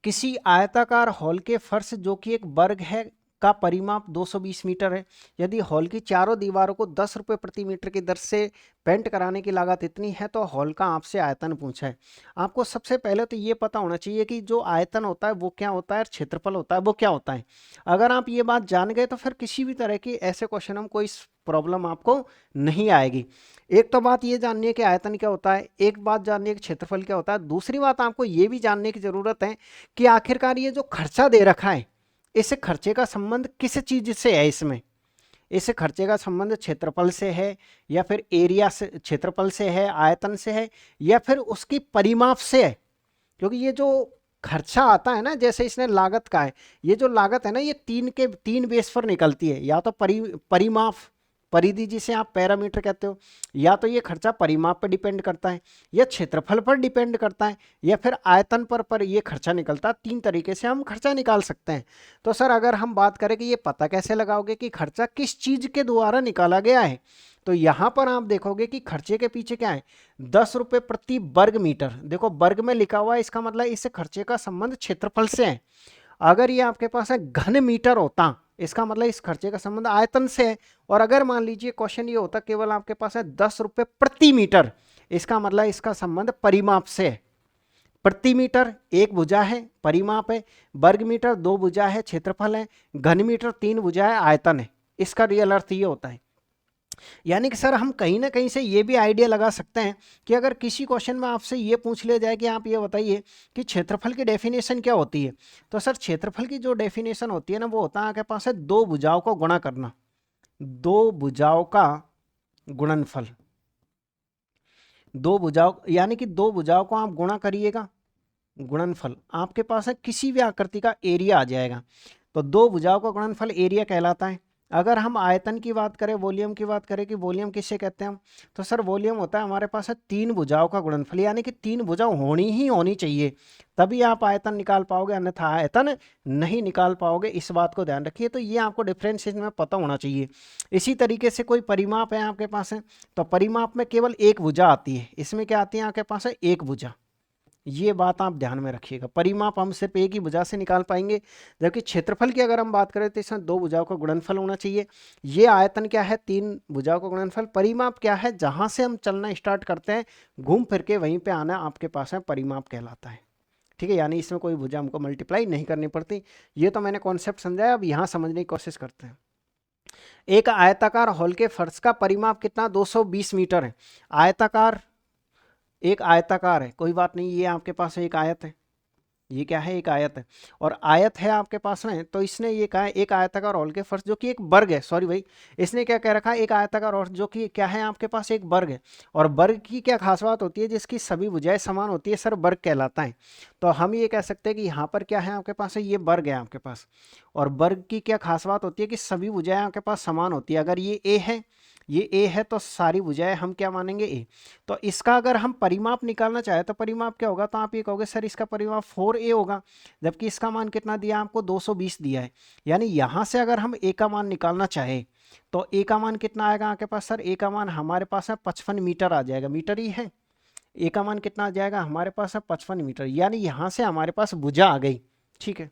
[SPEAKER 1] किसी आयताकार हॉल के फर्श जो कि एक वर्ग है का परिमाप 220 मीटर है, यदि हॉल की चारों दीवारों को 10 रुपये प्रति मीटर की दर से पेंट कराने की लागत इतनी है तो हॉल का आपसे आयतन पूछा है। आपको सबसे पहले तो ये पता होना चाहिए कि जो आयतन होता है वो क्या होता है और क्षेत्रफल होता है वो क्या होता है। अगर आप ये बात जान गए तो फिर किसी भी तरह की ऐसे क्वेश्चन में कोई प्रॉब्लम आपको नहीं आएगी। एक तो बात ये जाननी है कि आयतन क्या होता है, एक बात जाननी है कि क्षेत्रफल क्या होता है, दूसरी बात आपको ये भी जानने की जरूरत है कि आखिरकार ये जो खर्चा दे रखा है इस खर्चे का संबंध किस चीज से है। इसमें इस खर्चे का संबंध क्षेत्रफल से है या फिर एरिया से, क्षेत्रफल से है, आयतन से है, या फिर उसकी परिमाप से है। क्योंकि ये जो खर्चा आता है ना, जैसे इसने लागत का है, ये जो लागत है ना ये तीन बेस पर निकलती है, या तो परिमाप, परिधि जिसे आप पैरामीटर कहते हो, या तो ये खर्चा परिमाप पर डिपेंड करता है, या क्षेत्रफल पर डिपेंड करता है, या फिर आयतन पर ये खर्चा निकलता है। 3 तरीके से हम खर्चा निकाल सकते हैं। तो सर अगर हम बात करें कि ये पता कैसे लगाओगे कि खर्चा किस चीज के द्वारा निकाला गया है, तो यहां पर आप देखोगे कि खर्चे के पीछे क्या है, 10 रुपये प्रति वर्ग मीटर। देखो वर्ग में लिखा हुआ है, इसका मतलब इस खर्चे का संबंध क्षेत्रफल से है। अगर ये आपके पास है घन मीटर होता, इसका मतलब इस खर्चे का संबंध आयतन से है। और अगर मान लीजिए क्वेश्चन ये होता केवल आपके पास है 10 रुपये प्रति मीटर, इसका मतलब इसका संबंध परिमाप से है। प्रति मीटर एक भुजा है, परिमाप है, वर्ग मीटर 2 भुजा है, क्षेत्रफल है, घन मीटर 3 भुजा है, आयतन है। इसका रियल अर्थ ये होता है। यानी कि सर हम कहीं ना कहीं से ये भी आइडिया लगा सकते हैं कि अगर किसी क्वेश्चन में आपसे ये पूछ लिया जाए कि आप ये बताइए कि क्षेत्रफल की डेफिनेशन क्या होती है, तो सर क्षेत्रफल की जो डेफिनेशन होती है ना वो होता है आपके पास है दो भुजाओं को गुणा करना, दो भुजाओं का गुणनफल। दो भुजाओं यानी कि दो भुजाओं को आप गुणा करिएगा, गुणनफल आपके पास है किसी भी आकृति का एरिया आ जाएगा। तो दो भुजाओं का गुणनफल एरिया कहलाता है। अगर हम आयतन की बात करें, वॉल्यूम की बात करें कि वॉल्यूम किससे कहते हैं हम, तो सर वॉल्यूम होता है हमारे पास है तीन भुजाओं का गुणनफल, यानी कि तीन भुजा होनी ही होनी चाहिए तभी आप आयतन निकाल पाओगे, अन्यथा आयतन नहीं निकाल पाओगे। इस बात को ध्यान रखिए। तो ये आपको डिफरेंशिएशन में पता होना चाहिए। इसी तरीके से कोई परिमाप है आपके पास है, तो परिमाप में केवल एक भुजा आती है, इसमें क्या आती है आपके पास है एक भुजा। ये बात आप ध्यान में रखिएगा, परिमाप हम सिर्फ एक ही भुजा से निकाल पाएंगे, जबकि क्षेत्रफल की अगर हम बात करें तो इसमें दो भुजाओं का गुणनफल होना चाहिए। ये आयतन क्या है, तीन भुजाओं का गुणनफल। परिमाप क्या है, जहां से हम चलना स्टार्ट करते हैं घूम फिर के वहीं पे आना आपके पास है परिमाप कहलाता है। ठीक है, यानी इसमें कोई भुजा हमको मल्टीप्लाई नहीं करनी पड़ती। ये तो मैंने कॉन्सेप्ट समझाया, अब यहाँ समझने की कोशिश करते हैं। एक आयताकार हॉल के फर्श का परिमाप कितना, 220 मीटर है। आयताकार, एक आयताकार है, कोई बात नहीं, ये आपके पास एक आयत है, ये क्या है, एक आयत है। और आयत है आपके पास में, तो इसने ये कहा है एक आयताकार हॉल के फर्श जो कि एक वर्ग है, सॉरी भाई, इसने क्या कह रखा है, एक आयताकार हॉल जो कि क्या है आपके पास एक वर्ग है। और वर्ग की क्या खास बात होती है, जिसकी सभी भुजाएं समान होती है, सर वर्ग कहलाता है। तो हम ये कह सकते हैं कि यहाँ पर क्या है आपके पास है, ये वर्ग है आपके पास। और वर्ग की क्या खास बात होती है कि सभी भुजाएं आपके पास समान होती है। अगर ये ए है, ये ए है, तो सारी भुजाएं हम क्या मानेंगे, ए। तो इसका अगर हम परिमाप निकालना चाहे तो परिमाप क्या होगा, तो आप ये कहोगे सर इसका परिमाप 4a होगा, जबकि इसका मान कितना दिया आपको, 220 दिया है। यानी यहां से अगर हम ए का मान निकालना चाहे तो ए का मान कितना आएगा आपके पास, सर ए का मान हमारे पास है 55 मीटर आ जाएगा, मीटर ही है। ए का मान कितना आ जाएगा हमारे पास है 55 मीटर, यानी यहां से हमारे पास भुजा आ गई। ठीक है,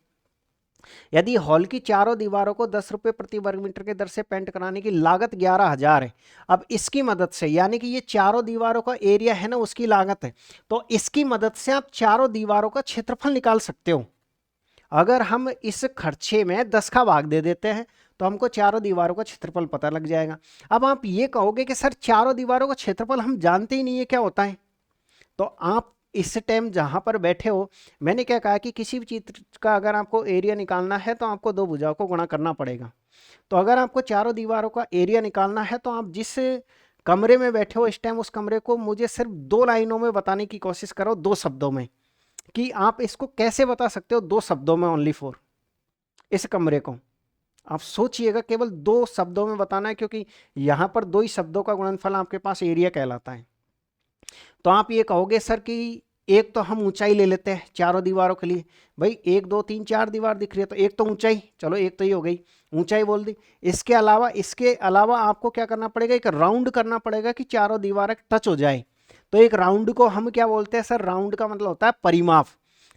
[SPEAKER 1] यदि हॉल की चारों दीवारों को 10 रुपये प्रति वर्ग मीटर के दर से पेंट कराने की लागत 11,000 है। अब इसकी मदद से, यानी कि ये चारों दीवारों का एरिया है ना उसकी लागत है, तो इसकी मदद से आप चारों दीवारों का क्षेत्रफल निकाल सकते हो। अगर हम इस खर्चे में 10 का भाग दे देते हैं तो हमको चारों दीवारों का क्षेत्रफल पता लग जाएगा। अब आप ये कहोगे कि सर चारों दीवारों का क्षेत्रफल हम जानते ही नहीं है क्या होता है, तो आप इस टाइम जहां पर बैठे हो, मैंने क्या कहा कि किसी भी चीज का अगर आपको एरिया निकालना है तो आपको दो भुजाओं को गुणा करना पड़ेगा। तो अगर आपको चारों दीवारों का एरिया निकालना है तो आप जिस कमरे में बैठे हो इस टाइम, उस कमरे को मुझे सिर्फ 2 लाइनों में बताने की कोशिश करो, 2 शब्दों में, कि आप इसको कैसे बता सकते हो 2 शब्दों में, ओनली फॉर इस कमरे को। आप सोचिएगा, केवल 2 शब्दों में बताना है, क्योंकि यहां पर 2 ही शब्दों का गुणनफल आपके पास एरिया कहलाता है। तो आप ये कहोगे सर कि एक तो हम ऊंचाई ले लेते हैं चारों दीवारों के लिए, भाई 1 2 3 4 दीवार दिख रही है तो एक तो ऊंचाई, चलो एक तो ये हो गई, ऊंचाई बोल दी। इसके अलावा आपको क्या करना पड़ेगा, एक राउंड करना पड़ेगा कि चारों दीवारें टच हो जाए। तो एक राउंड को हम क्या बोलते हैं सर, राउंड का मतलब होता है परिमाप।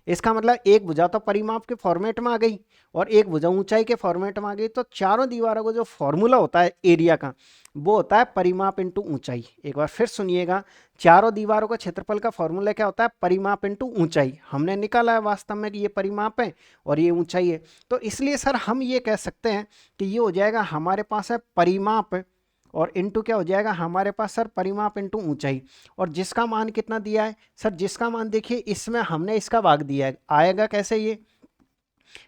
[SPEAKER 1] इसका मतलब एक भुजा तो परिमाप के फॉर्मेट में आ गई और एक भुजा ऊंचाई के फॉर्मेट में आ गई। तो चारों दीवारों को जो फॉर्मूला होता है एरिया का, वो होता है परिमाप इंटू ऊंचाई। एक बार फिर सुनिएगा, चारों दीवारों का क्षेत्रफल का फॉर्मूला क्या होता है, परिमाप इंटू ऊंचाई। हमने निकाला है वास्तव में कि ये परिमाप है और ये ऊंचाई है। तो इसलिए सर हम ये कह सकते हैं कि ये हो जाएगा हमारे पास है परिमाप और इंटू क्या हो जाएगा हमारे पास सर, परिमाप इंटू ऊंचाई। और जिसका मान कितना दिया है सर, जिसका मान देखिए इसमें हमने इसका भाग दिया है। आएगा कैसे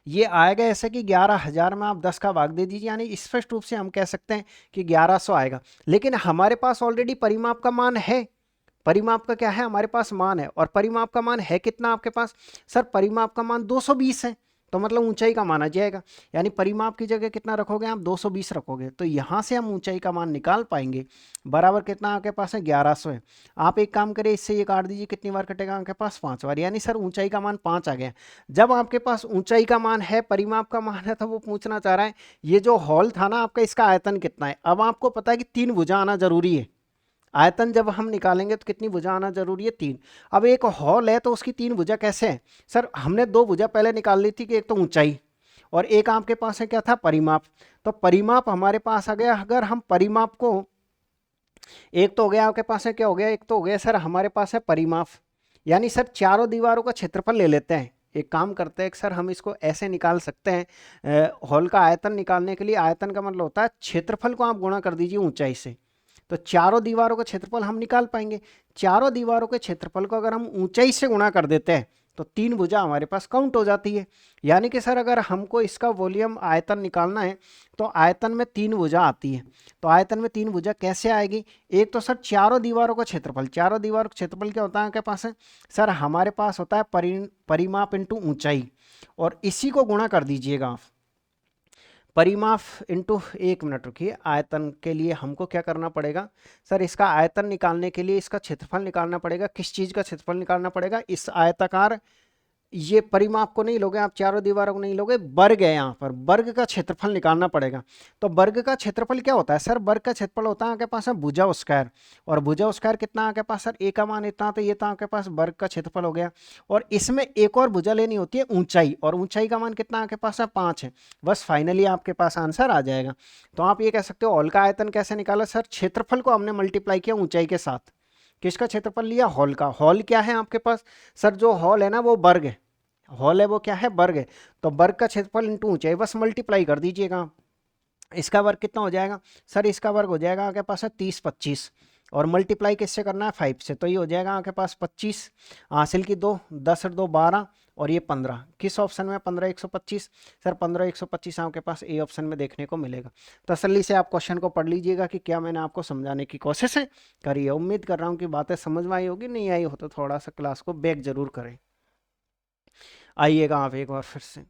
[SPEAKER 1] ये आएगा ऐसे कि 11,000 में आप 10 का भाग दे दीजिए, यानी स्पष्ट रूप से हम कह सकते हैं कि 1100 आएगा। लेकिन हमारे पास ऑलरेडी परिमाप का मान है, परिमाप का क्या है हमारे पास मान है, और परिमाप का मान है कितना आपके पास सर, परिमाप का मान 220 है। तो मतलब ऊंचाई का मान आ जाएगा, यानी परिमाप की जगह कितना रखोगे आप, 220 रखोगे। तो यहां से हम ऊंचाई का मान निकाल पाएंगे। बराबर कितना आपके पास है, 1100 है। आप एक काम करिए, इससे ये काट दीजिए, कितनी बार कटेगा आपके पास, 5 बार, यानी सर ऊंचाई का मान 5 आ गया। जब आपके पास ऊंचाई का मान है, परिमाप का मान है, तो वो पूछना चाह रहा है ये जो हॉल था ना आपका, इसका आयतन कितना है। अब आपको पता है कि 3 भुजा आना जरूरी है। आयतन जब हम निकालेंगे तो कितनी भुजा आना जरूरी है, 3। अब एक हॉल है तो उसकी 3 भुजा कैसे है सर, हमने 2 भुजा पहले निकाल ली थी कि एक तो ऊंचाई और एक आपके पास है क्या था, परिमाप। तो परिमाप हमारे पास आ गया। अगर हम परिमाप को, एक तो हो गया आपके पास है क्या हो गया, एक तो हो गया सर हमारे पास है परिमाप, यानी सर चारों दीवारों का क्षेत्रफल ले लेते हैं। एक काम करते हैं सर, हम इसको ऐसे निकाल सकते हैं, हॉल का आयतन निकालने के लिए आयतन का मतलब होता है क्षेत्रफल को आप गुणा कर दीजिए ऊंचाई से, तो चारों दीवारों का क्षेत्रफल हम निकाल पाएंगे। चारों दीवारों के क्षेत्रफल को अगर हम ऊंचाई से गुणा कर देते हैं तो 3 भुजा हमारे पास काउंट हो जाती है। यानी कि सर अगर हमको इसका वॉल्यूम आयतन निकालना है तो आयतन में 3 भुजा आती है। तो आयतन में 3 भुजा कैसे आएगी, एक तो सर चारों दीवारों का क्षेत्रफल, चारों दीवारों का क्षेत्रफल क्या होता है आपके पास है सर, हमारे पास होता है परिमाप इंटू ऊंचाई, और इसी को गुणा कर दीजिएगा आप परिमाप इंटू, 1 मिनट रुकिए, आयतन के लिए हमको क्या करना पड़ेगा सर, इसका आयतन निकालने के लिए इसका क्षेत्रफल निकालना पड़ेगा। किस चीज़ का क्षेत्रफल निकालना पड़ेगा, इस आयताकार, ये परिमाप को नहीं लोगे आप, चारों दीवारों को नहीं लोगे, वर्ग है यहाँ पर, वर्ग का क्षेत्रफल निकालना पड़ेगा। तो वर्ग का क्षेत्रफल क्या होता है सर, वर्ग का क्षेत्रफल होता है आपके पास है भुजा स्क्वायर, और भुजा स्क्वायर कितना आपके पास सर, ए का मान इतना, तो ये तो आपके पास वर्ग का क्षेत्रफल हो गया। और इसमें एक और भुजा लेनी होती है ऊंचाई, और ऊंचाई का मान कितना आपके पास है, 5 है। बस फाइनली आपके पास आंसर आ जाएगा। तो आप ये कह सकते हो हॉल का आयतन कैसे निकाला सर, क्षेत्रफल को हमने मल्टीप्लाई किया ऊंचाई के साथ। किसका क्षेत्रफल लिया, हॉल का। हॉल क्या है आपके पास सर, जो हॉल है ना वो वर्ग है, हॉल है वो क्या है, वर्ग है। तो वर्ग का क्षेत्रफल इंटू ऊंचाई, बस मल्टीप्लाई कर दीजिएगा। इसका वर्ग कितना हो जाएगा सर, इसका वर्ग हो जाएगा आपके पास है 30 25, और मल्टीप्लाई किससे करना है, 5 से। तो ये हो जाएगा आपके पास 25, हासिल की 2, 10 और 2 12, और ये 15। किस ऑप्शन में 15 125 सर, 15 125 आपके पास ए ऑप्शन में देखने को मिलेगा। तसल्ली से आप क्वेश्चन को पढ़ लीजिएगा कि क्या मैंने आपको समझाने की कोशिश है करी है। उम्मीद कर रहा हूँ कि बातें समझ में आई होगी, नहीं आई हो तो थोड़ा सा क्लास को बैक जरूर करें। आइएगा आप एक बार फिर से,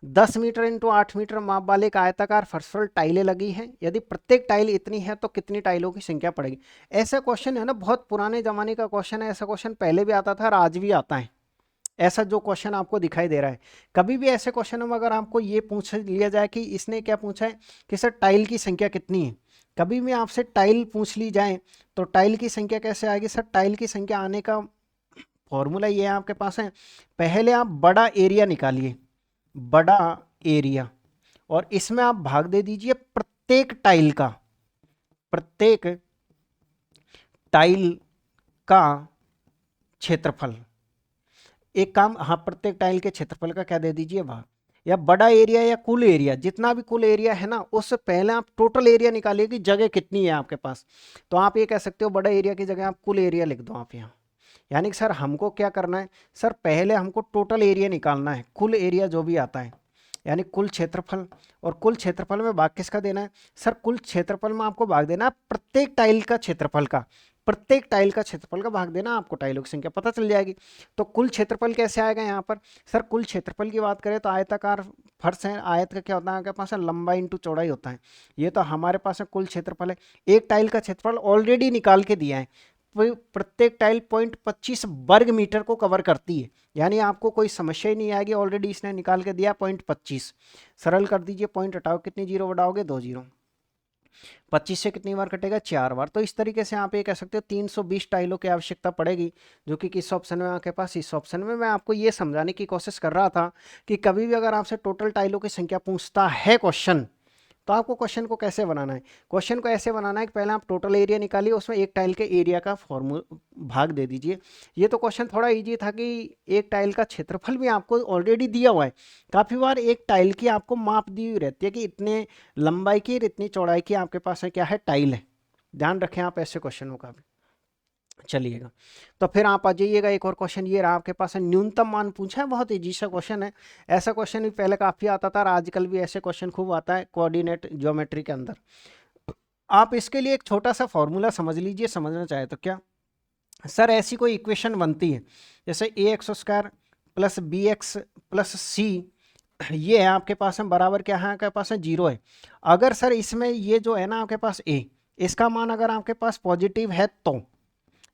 [SPEAKER 1] 10 मीटर इंटू 8 मीटर माप वाले एक आयताकार फर्श पर टाइलें लगी हैं, यदि प्रत्येक टाइल इतनी है तो कितनी टाइलों की संख्या पड़ेगी। ऐसा क्वेश्चन है ना, बहुत पुराने जमाने का क्वेश्चन है। ऐसा क्वेश्चन पहले भी आता था और आज भी आता है। ऐसा जो क्वेश्चन आपको दिखाई दे रहा है, कभी भी ऐसे क्वेश्चन में अगर आपको ये पूछ लिया जाए कि इसने क्या पूछा है कि सर टाइल की संख्या कितनी है, कभी भी आपसे टाइल पूछ ली जाए तो टाइल की संख्या कैसे आएगी सर, टाइल की संख्या आने का फॉर्मूला ये आपके पास है, पहले आप बड़ा एरिया निकालिए, बड़ा एरिया, और इसमें आप भाग दे दीजिए प्रत्येक टाइल का, प्रत्येक टाइल का क्षेत्रफल। एक काम, हाँ, प्रत्येक टाइल के क्षेत्रफल का क्या दे दीजिए भाग, या बड़ा एरिया या कुल एरिया, जितना भी कुल एरिया है ना उससे पहले आप टोटल एरिया निकालिए कि जगह कितनी है आपके पास। तो आप ये कह सकते हो बड़ा एरिया की जगह आप कुल एरिया लिख दो आप यहाँ। यानी कि सर हमको क्या करना है सर, पहले हमको टोटल एरिया निकालना है, कुल एरिया जो भी आता है, यानी कुल क्षेत्रफल, और कुल क्षेत्रफल में भाग किसका देना है सर, कुल क्षेत्रफल में आपको भाग देना है प्रत्येक टाइल का क्षेत्रफल का, प्रत्येक टाइल का क्षेत्रफल का भाग देना, आपको टाइलों की संख्या पता चल जाएगी। तो कुल क्षेत्रफल कैसे आएगा यहाँ पर सर, कुल क्षेत्रफल की बात करें तो आयताकार फर्श है, आयत का क्या होता है आपके पास है, लंबाई इंटू चौड़ाई होता है। ये तो हमारे पास है कुल क्षेत्रफल है, एक टाइल का क्षेत्रफल ऑलरेडी निकाल के दिया है, प्रत्येक टाइल 0.25 वर्ग मीटर को कवर करती है, यानी आपको कोई समस्या ही नहीं आएगी। ऑलरेडी इसने निकाल के दिया 0.25, सरल कर दीजिए, पॉइंट हटाओ, कितनी जीरो बढ़ाओगे, 2 जीरो, 25 से कितनी बार कटेगा, 4 बार। तो इस तरीके से आप ये कह सकते हो 320 टाइलों की आवश्यकता पड़ेगी, जो कि किस ऑप्शन में आपके पास, इस ऑप्शन में। मैं आपको ये समझाने की कोशिश कर रहा था कि कभी भी अगर आपसे टोटल टाइलों की संख्या पूछता है क्वेश्चन, तो आपको क्वेश्चन को कैसे बनाना है। क्वेश्चन को ऐसे बनाना है कि पहले आप टोटल एरिया निकालिए, उसमें एक टाइल के एरिया का फॉर्मूला भाग दे दीजिए। ये तो क्वेश्चन थोड़ा इजी था कि एक टाइल का क्षेत्रफल भी आपको ऑलरेडी दिया हुआ है। काफ़ी बार एक टाइल की आपको माप दी हुई रहती है कि इतने लंबाई की और इतनी चौड़ाई की आपके पास है, क्या है, टाइल है। ध्यान रखें आप ऐसे क्वेश्चनों का भी। चलिएगा, तो फिर आप आ जाइएगा, एक और क्वेश्चन ये रहा आपके पास है, न्यूनतम मान पूछा है, बहुत इजी सा क्वेश्चन है। ऐसा क्वेश्चन भी पहले काफ़ी आता था और आजकल भी ऐसे क्वेश्चन खूब आता है कोऑर्डिनेट ज्योमेट्री के अंदर। आप इसके लिए एक छोटा सा फॉर्मूला समझ लीजिए, समझना चाहे तो। क्या सर, ऐसी कोई इक्वेशन बनती है जैसे A X square plus B X plus C, ये है आपके पास है, बराबर क्या है आपके पास है, 0 है। अगर सर इसमें ये जो है ना आपके पास ए, इसका मान अगर आपके पास पॉजिटिव है, तो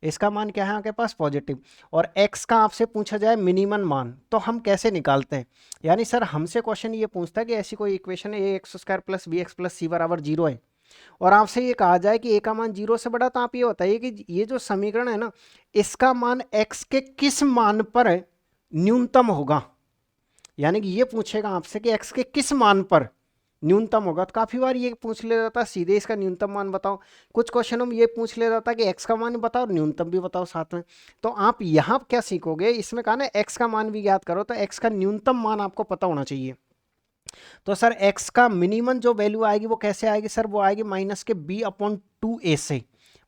[SPEAKER 1] इसका मान क्या है आपके पास, पॉजिटिव, और x का आपसे पूछा जाए मिनिमम मान, तो हम कैसे निकालते हैं। यानी सर हमसे क्वेश्चन ये पूछता है कि ऐसी कोई इक्वेशन है, A X square plus B X plus C बराबर 0 है, और आपसे ये कहा जाए कि ए का मान 0 से बड़ा, तो आप ये बताइए कि ये जो समीकरण है ना, इसका मान x के किस मान पर न्यूनतम होगा। यानी कि ये पूछेगा आपसे कि x के किस मान पर न्यूनतम होगा। तो काफ़ी बार ये पूछ ले जाता सीधे इसका न्यूनतम मान बताओ, कुछ क्वेश्चनों में ये पूछ ले जाता कि x का मान बताओ और न्यूनतम भी बताओ साथ में। तो आप यहाँ क्या सीखोगे, इसमें कहा ना x का मान भी ज्ञात करो, तो x का न्यूनतम मान आपको पता होना चाहिए। तो सर x का मिनिमम जो वैल्यू आएगी वो कैसे आएगी सर, वो आएगी माइनस के b/2a से।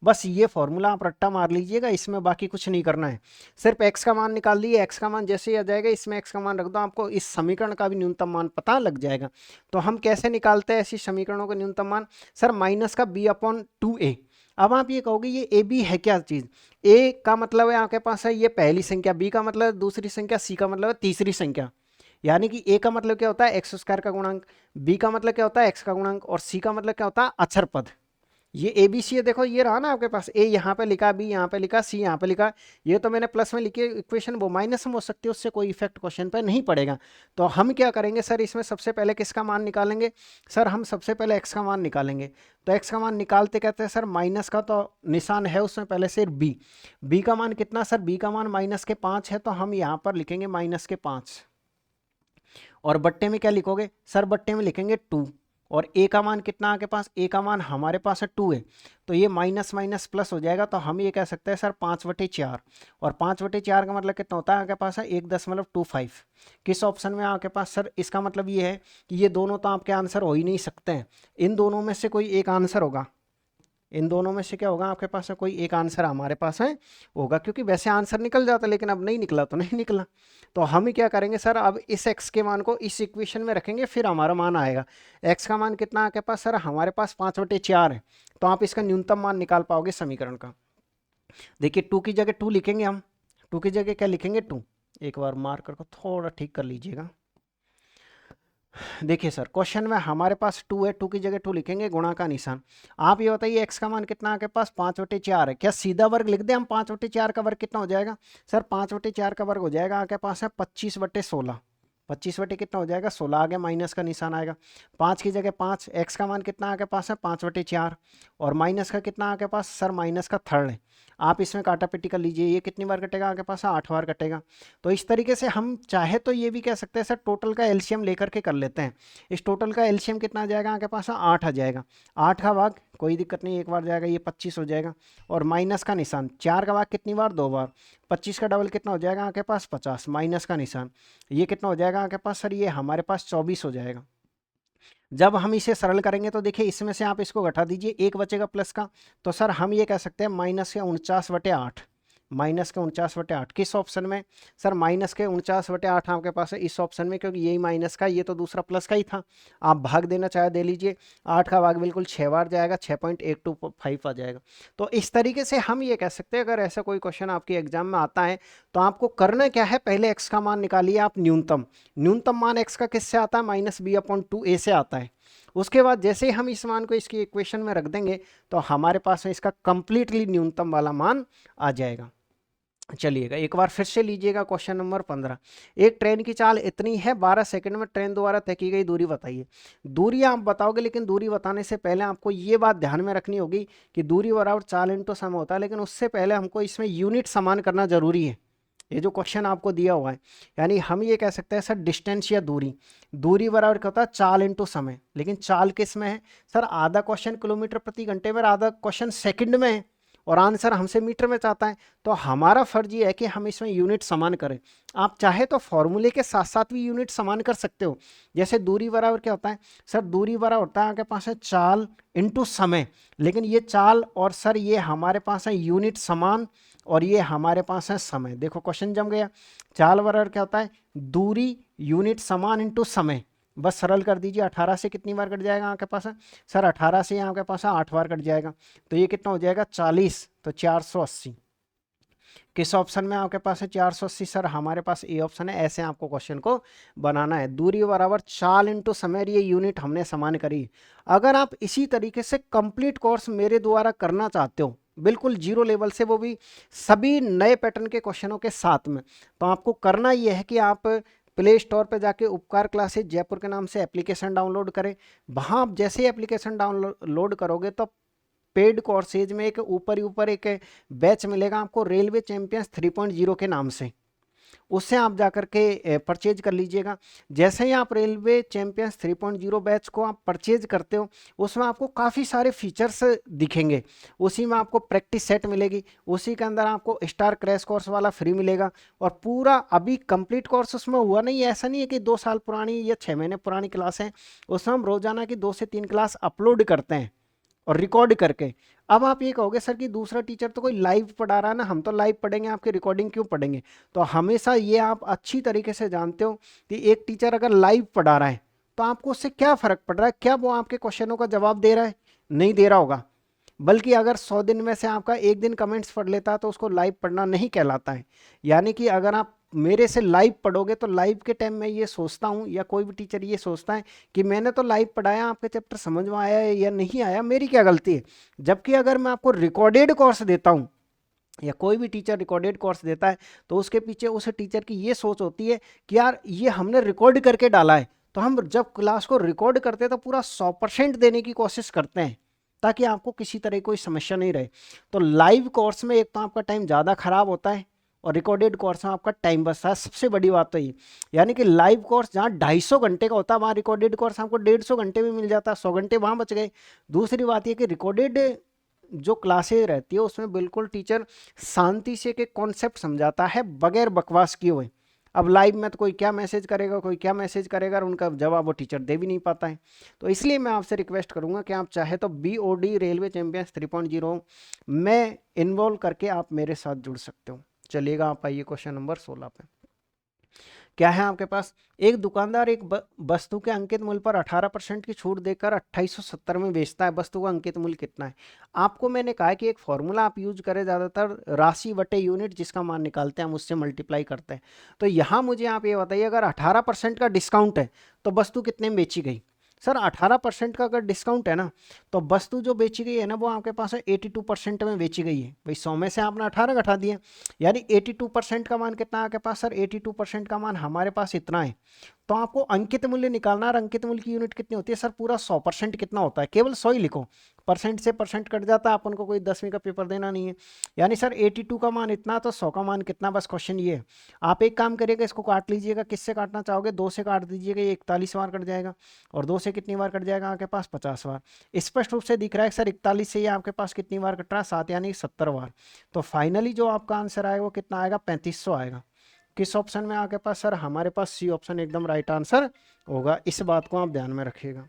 [SPEAKER 1] बस ये फॉर्मूला आप रट्टा मार लीजिएगा, इसमें बाकी कुछ नहीं करना है। सिर्फ x का मान निकाल लिए, x का मान जैसे ही आ जाएगा इसमें x का मान रख दो, आपको इस समीकरण का भी न्यूनतम मान पता लग जाएगा। तो हम कैसे निकालते हैं ऐसी समीकरणों का न्यूनतम मान, सर माइनस का b/2a। अब आप ये कहोगे ये ए बी है क्या चीज़, ए का मतलब है आपके पास है ये पहली संख्या, बी का मतलब है दूसरी संख्या, सी का मतलब है तीसरी संख्या। यानी कि ए का मतलब क्या होता है, एक्स स्क्वायर का गुणांक, बी का मतलब क्या होता है, एक्स का गुणांक, और सी का मतलब क्या होता है, अक्षर पद। ये ए बी सी है, देखो ये रहा ना आपके पास, ए यहाँ पे लिखा, बी यहाँ पे लिखा, सी यहाँ पे लिखा। ये तो मैंने प्लस में लिखी इक्वेशन, वो माइनस में हो सकती है, उससे कोई इफेक्ट क्वेश्चन पे नहीं पड़ेगा। तो हम क्या करेंगे सर, इसमें सबसे पहले किसका मान निकालेंगे, सर हम सबसे पहले एक्स का मान निकालेंगे। तो एक्स का मान निकालते कहते हैं सर, माइनस का तो निशान है उसमें पहले से, बी, बी का मान कितना सर, बी का मान -5 है, तो हम यहाँ पर लिखेंगे -5। और बट्टे में क्या लिखोगे सर, बट्टे में लिखेंगे 2। और ए का मान कितना आपके पास, ए का मान हमारे पास है 2 है, तो ये माइनस माइनस प्लस हो जाएगा। तो हम ये कह सकते हैं सर 5/4, और 5/4 का मतलब कितना होता है आपके पास है 1.25। किस ऑप्शन में आपके पास सर, इसका मतलब ये है कि ये दोनों तो आपके आंसर हो ही नहीं सकते हैं, इन दोनों में से कोई एक आंसर होगा। इन दोनों में से क्या होगा आपके पास है, कोई एक आंसर हमारे पास है होगा, क्योंकि वैसे आंसर निकल जाता लेकिन अब नहीं निकला तो नहीं निकला। तो हम क्या करेंगे सर, अब इस x के मान को इस इक्वेशन में रखेंगे, फिर हमारा मान आएगा। x का मान कितना आपके पास सर, हमारे पास 5/4 है, तो आप इसका न्यूनतम मान निकाल पाओगे समीकरण का। देखिए 2 की जगह 2 लिखेंगे हम, 2 की जगह क्या लिखेंगे, 2। एक बार मार्कर को थोड़ा ठीक कर लीजिएगा। देखिए सर क्वेश्चन में हमारे पास 2 है, 2 की जगह 2 लिखेंगे, गुणा का निशान। आप ये बताइए x का मान कितना आपके पास 5/4 है, क्या सीधा वर्ग लिख दें हम, 5/4 का वर्ग कितना हो जाएगा सर, 5/4 का वर्ग हो जाएगा आपके पास है 25/16। 25 बटे कितना हो जाएगा 16, आगे माइनस का निशान आएगा, 5 की जगह 5, x का मान कितना आपके पास है 5/4, और माइनस का कितना आपके पास सर, माइनस का थर्ड है। आप इसमें काटापीटी कर लीजिए, ये कितनी बार कटेगा आपके पास, 8 बार कटेगा। तो इस तरीके से हम चाहे तो ये भी कह सकते हैं सर, टोटल का एलसीएम लेकर के कर लेते हैं। इस टोटल का एलसीएम कितना आ जाएगा आपके पास, 8 आ जाएगा। 8 का भाग कोई दिक्कत नहीं, एक बार जाएगा, ये 25 हो जाएगा, और माइनस का निशान, 4 का भाग कितनी बार, 2 बार, 25 का डबल कितना हो जाएगा आपके पास 50, माइनस का निशान, ये कितना हो जाएगा आपके पास सर, ये हमारे पास 24 हो जाएगा। जब हम इसे सरल करेंगे तो देखिए इसमें से आप इसको घटा दीजिए, एक बचेगा प्लस का, तो सर हम ये कह सकते हैं -49/8, -49/8 किस ऑप्शन में सर, -49/8 आपके पास है इस ऑप्शन में, क्योंकि यही माइनस का, ये तो दूसरा प्लस का ही था। आप भाग देना चाहे दे लीजिए, 8 का भाग बिल्कुल 6 बार जाएगा, 6.125 आ जाएगा। तो इस तरीके से हम ये कह सकते हैं, अगर ऐसा कोई क्वेश्चन आपके एग्जाम में आता है तो आपको करना क्या है, पहले एक्स का मान निकालिए आप न्यूनतम। न्यूनतम मान एक्स का किससे आता है, -b/2a से आता है। उसके बाद जैसे ही हम इस मान को इसकी इक्वेशन में रख देंगे तो हमारे पास में इसका कंप्लीटली न्यूनतम वाला मान आ जाएगा। चलिएगा एक बार फिर से लीजिएगा क्वेश्चन नंबर 15। एक ट्रेन की चाल इतनी है, 12 सेकंड में ट्रेन द्वारा तय की गई दूरी बताइए। दूरी आप बताओगे, लेकिन दूरी बताने से पहले आपको ये बात ध्यान में रखनी होगी कि दूरी बराबर चाल इंटू समय होता है, लेकिन उससे पहले हमको इसमें यूनिट समान करना जरूरी है। ये जो क्वेश्चन आपको दिया हुआ है, यानी हम ये कह सकते हैं सर डिस्टेंस या दूरी, दूरी बराबर क्या होता है चाल इंटू समय, लेकिन चाल किस में है सर, आधा क्वेश्चन किलोमीटर प्रति घंटे में, आधा क्वेश्चन सेकंड में है और आंसर हमसे मीटर में चाहता है। तो हमारा फर्ज ये है कि हम इसमें यूनिट समान करें। आप चाहे तो फॉर्मूले के साथ साथ भी यूनिट समान कर सकते हो। जैसे दूरी बराबर क्या होता है सर, दूरी बराबर होता है आपके पास है चाल इंटू समय, लेकिन ये चाल और सर ये हमारे पास है यूनिट समान और ये हमारे पास है समय। देखो क्वेश्चन जम गया। चाल बराबर क्या होता है, दूरी यूनिट समान इंटू समय। बस सरल कर दीजिए, 18 से कितनी बार कट जाएगा आपके पास है सर, 18 से यहाँ के पास है 8 बार कट जाएगा, तो ये कितना हो जाएगा 40, तो 480। किस ऑप्शन में आपके पास है 480 सर, हमारे पास ए ऑप्शन है। ऐसे आपको क्वेश्चन को बनाना है। दूरी बराबर चाल इंटू समय, ये यूनिट हमने समान करी। अगर आप इसी तरीके से कंप्लीट कोर्स मेरे द्वारा करना चाहते हो, बिल्कुल जीरो लेवल से, वो भी सभी नए पैटर्न के क्वेश्चनों के साथ में, तो आपको करना यह है कि आप प्ले स्टोर पर जाके उपकार क्लासेज जयपुर के नाम से एप्लीकेशन डाउनलोड करें। वहाँ आप जैसे ही एप्लीकेशन डाउनलोड करोगे तो पेड कोर्सेज में एक ऊपर ही ऊपर एक बैच मिलेगा आपको, रेलवे चैंपियंस 3.0 के नाम से, उससे आप जाकर के परचेज कर लीजिएगा। जैसे ही आप रेलवे चैंपियंस 3.0 बैच को आप परचेज करते हो, उसमें आपको काफ़ी सारे फीचर्स दिखेंगे। उसी में आपको प्रैक्टिस सेट मिलेगी, उसी के अंदर आपको स्टार क्रैश कोर्स वाला फ्री मिलेगा। और पूरा अभी कंप्लीट कोर्स उसमें हुआ नहीं है, ऐसा नहीं है कि 2 साल पुरानी या 6 महीने पुरानी क्लास है, उसमें हम रोजाना की 2 से 3 क्लास अपलोड करते हैं और रिकॉर्ड करके। अब आप ये कहोगे सर कि दूसरा टीचर तो कोई लाइव पढ़ा रहा है ना, हम तो लाइव पढ़ेंगे, आपकी रिकॉर्डिंग क्यों पढ़ेंगे। तो हमेशा ये आप अच्छी तरीके से जानते हो कि एक टीचर अगर लाइव पढ़ा रहा है तो आपको उससे क्या फर्क पड़ रहा है, क्या वो आपके क्वेश्चनों का जवाब दे रहा है, नहीं दे रहा होगा। बल्कि अगर 100 दिन में से आपका एक दिन कमेंट्स पढ़ लेता है तो उसको लाइव पढ़ना नहीं कहलाता है। यानी कि अगर आप मेरे से लाइव पढ़ोगे तो लाइव के टाइम मैं ये सोचता हूँ, या कोई भी टीचर ये सोचता है कि मैंने तो लाइव पढ़ाया, आपके चैप्टर समझ में आया है या नहीं आया, मेरी क्या गलती है। जबकि अगर मैं आपको रिकॉर्डेड कोर्स देता हूँ या कोई भी टीचर रिकॉर्डेड कोर्स देता है तो उसके पीछे उस टीचर की ये सोच होती है कि यार ये हमने रिकॉर्ड करके डाला है, तो हम जब क्लास को रिकॉर्ड करते हैं तो पूरा 100% देने की कोशिश करते हैं ताकि आपको किसी तरह कोई समस्या नहीं रहे। तो लाइव कोर्स में एक तो आपका टाइम ज़्यादा खराब होता है और रिकॉर्डेड कोर्स में आपका टाइम बचता है। सबसे बड़ी बात तो ये, यानी कि लाइव कोर्स जहाँ 250 घंटे का होता है, वहाँ रिकॉर्डेड कोर्स आपको 150 घंटे में मिल जाता है, 100 घंटे वहाँ बच गए। दूसरी बात ये कि रिकॉर्डेड जो क्लासेज रहती है उसमें बिल्कुल टीचर शांति से के कॉन्सेप्ट समझाता है बगैर बकवास किए हुए। अब लाइव में तो कोई क्या मैसेज करेगा, कोई क्या मैसेज करेगा, और उनका जवाब वो टीचर दे भी नहीं पाता है। तो इसलिए मैं आपसे रिक्वेस्ट करूंगा कि आप चाहे तो BOD रेलवे चैंपियंस 3.0 में इन्वॉल्व करके आप मेरे साथ जुड़ सकते हो। चलिएगा आप आइए क्वेश्चन नंबर 16 पे। क्या है आपके पास, एक दुकानदार एक वस्तु के अंकित मूल्य पर 18% की छूट देकर 2870 में बेचता है। वस्तु का अंकित मूल्य कितना है। आपको मैंने कहा कि एक फॉर्मूला आप यूज करें ज़्यादातर, राशि बटे यूनिट, जिसका मान निकालते हैं हम उससे मल्टीप्लाई करते हैं। तो यहाँ मुझे आप ये बताइए, अगर 18% का डिस्काउंट है तो वस्तु कितने में बेची गई। सर 18% का अगर डिस्काउंट है ना, तो वस्तु जो बेची गई है ना वो आपके पास है 82% में बेची गई है। भाई 100 में से आपने 18 घटा दिया, यानी 82% का मान कितना है आपके पास सर, 82% का मान हमारे पास इतना है। तो आपको अंकित मूल्य निकालना है। अंकित मूल्य की यूनिट कितनी होती है सर, पूरा 100% कितना होता है, केवल 100 ही लिखो, परसेंट से परसेंट कट जाता है, अपन को कोई 10वीं का पेपर देना नहीं है। यानी सर 82 का मान इतना, तो 100 का मान कितना, बस क्वेश्चन ये है। आप एक काम करिएगा, इसको काट लीजिएगा, किससे काटना चाहोगे, 2 से काट दीजिएगा, ये 41 बार कट जाएगा, और 2 से कितनी बार कट जाएगा आपके पास, 50 बार। स्पष्ट रूप से दिख रहा है सर 41 से ये आपके पास कितनी बार कट रहा है, 7 यानी 70 बार। तो फाइनली जो आपका आंसर आएगा वो कितना आएगा, 3500 आएगा। किस ऑप्शन में आपके पास सर, हमारे पास सी ऑप्शन एकदम राइट आंसर होगा। इस बात को आप ध्यान में रखिएगा।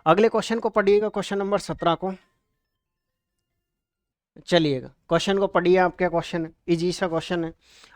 [SPEAKER 1] अगले क्वेश्चन को पढ़िएगा, क्वेश्चन नंबर 17 को। चलिएगा क्वेश्चन को पढ़िए, आपका क्वेश्चन इजी सा क्वेश्चन है।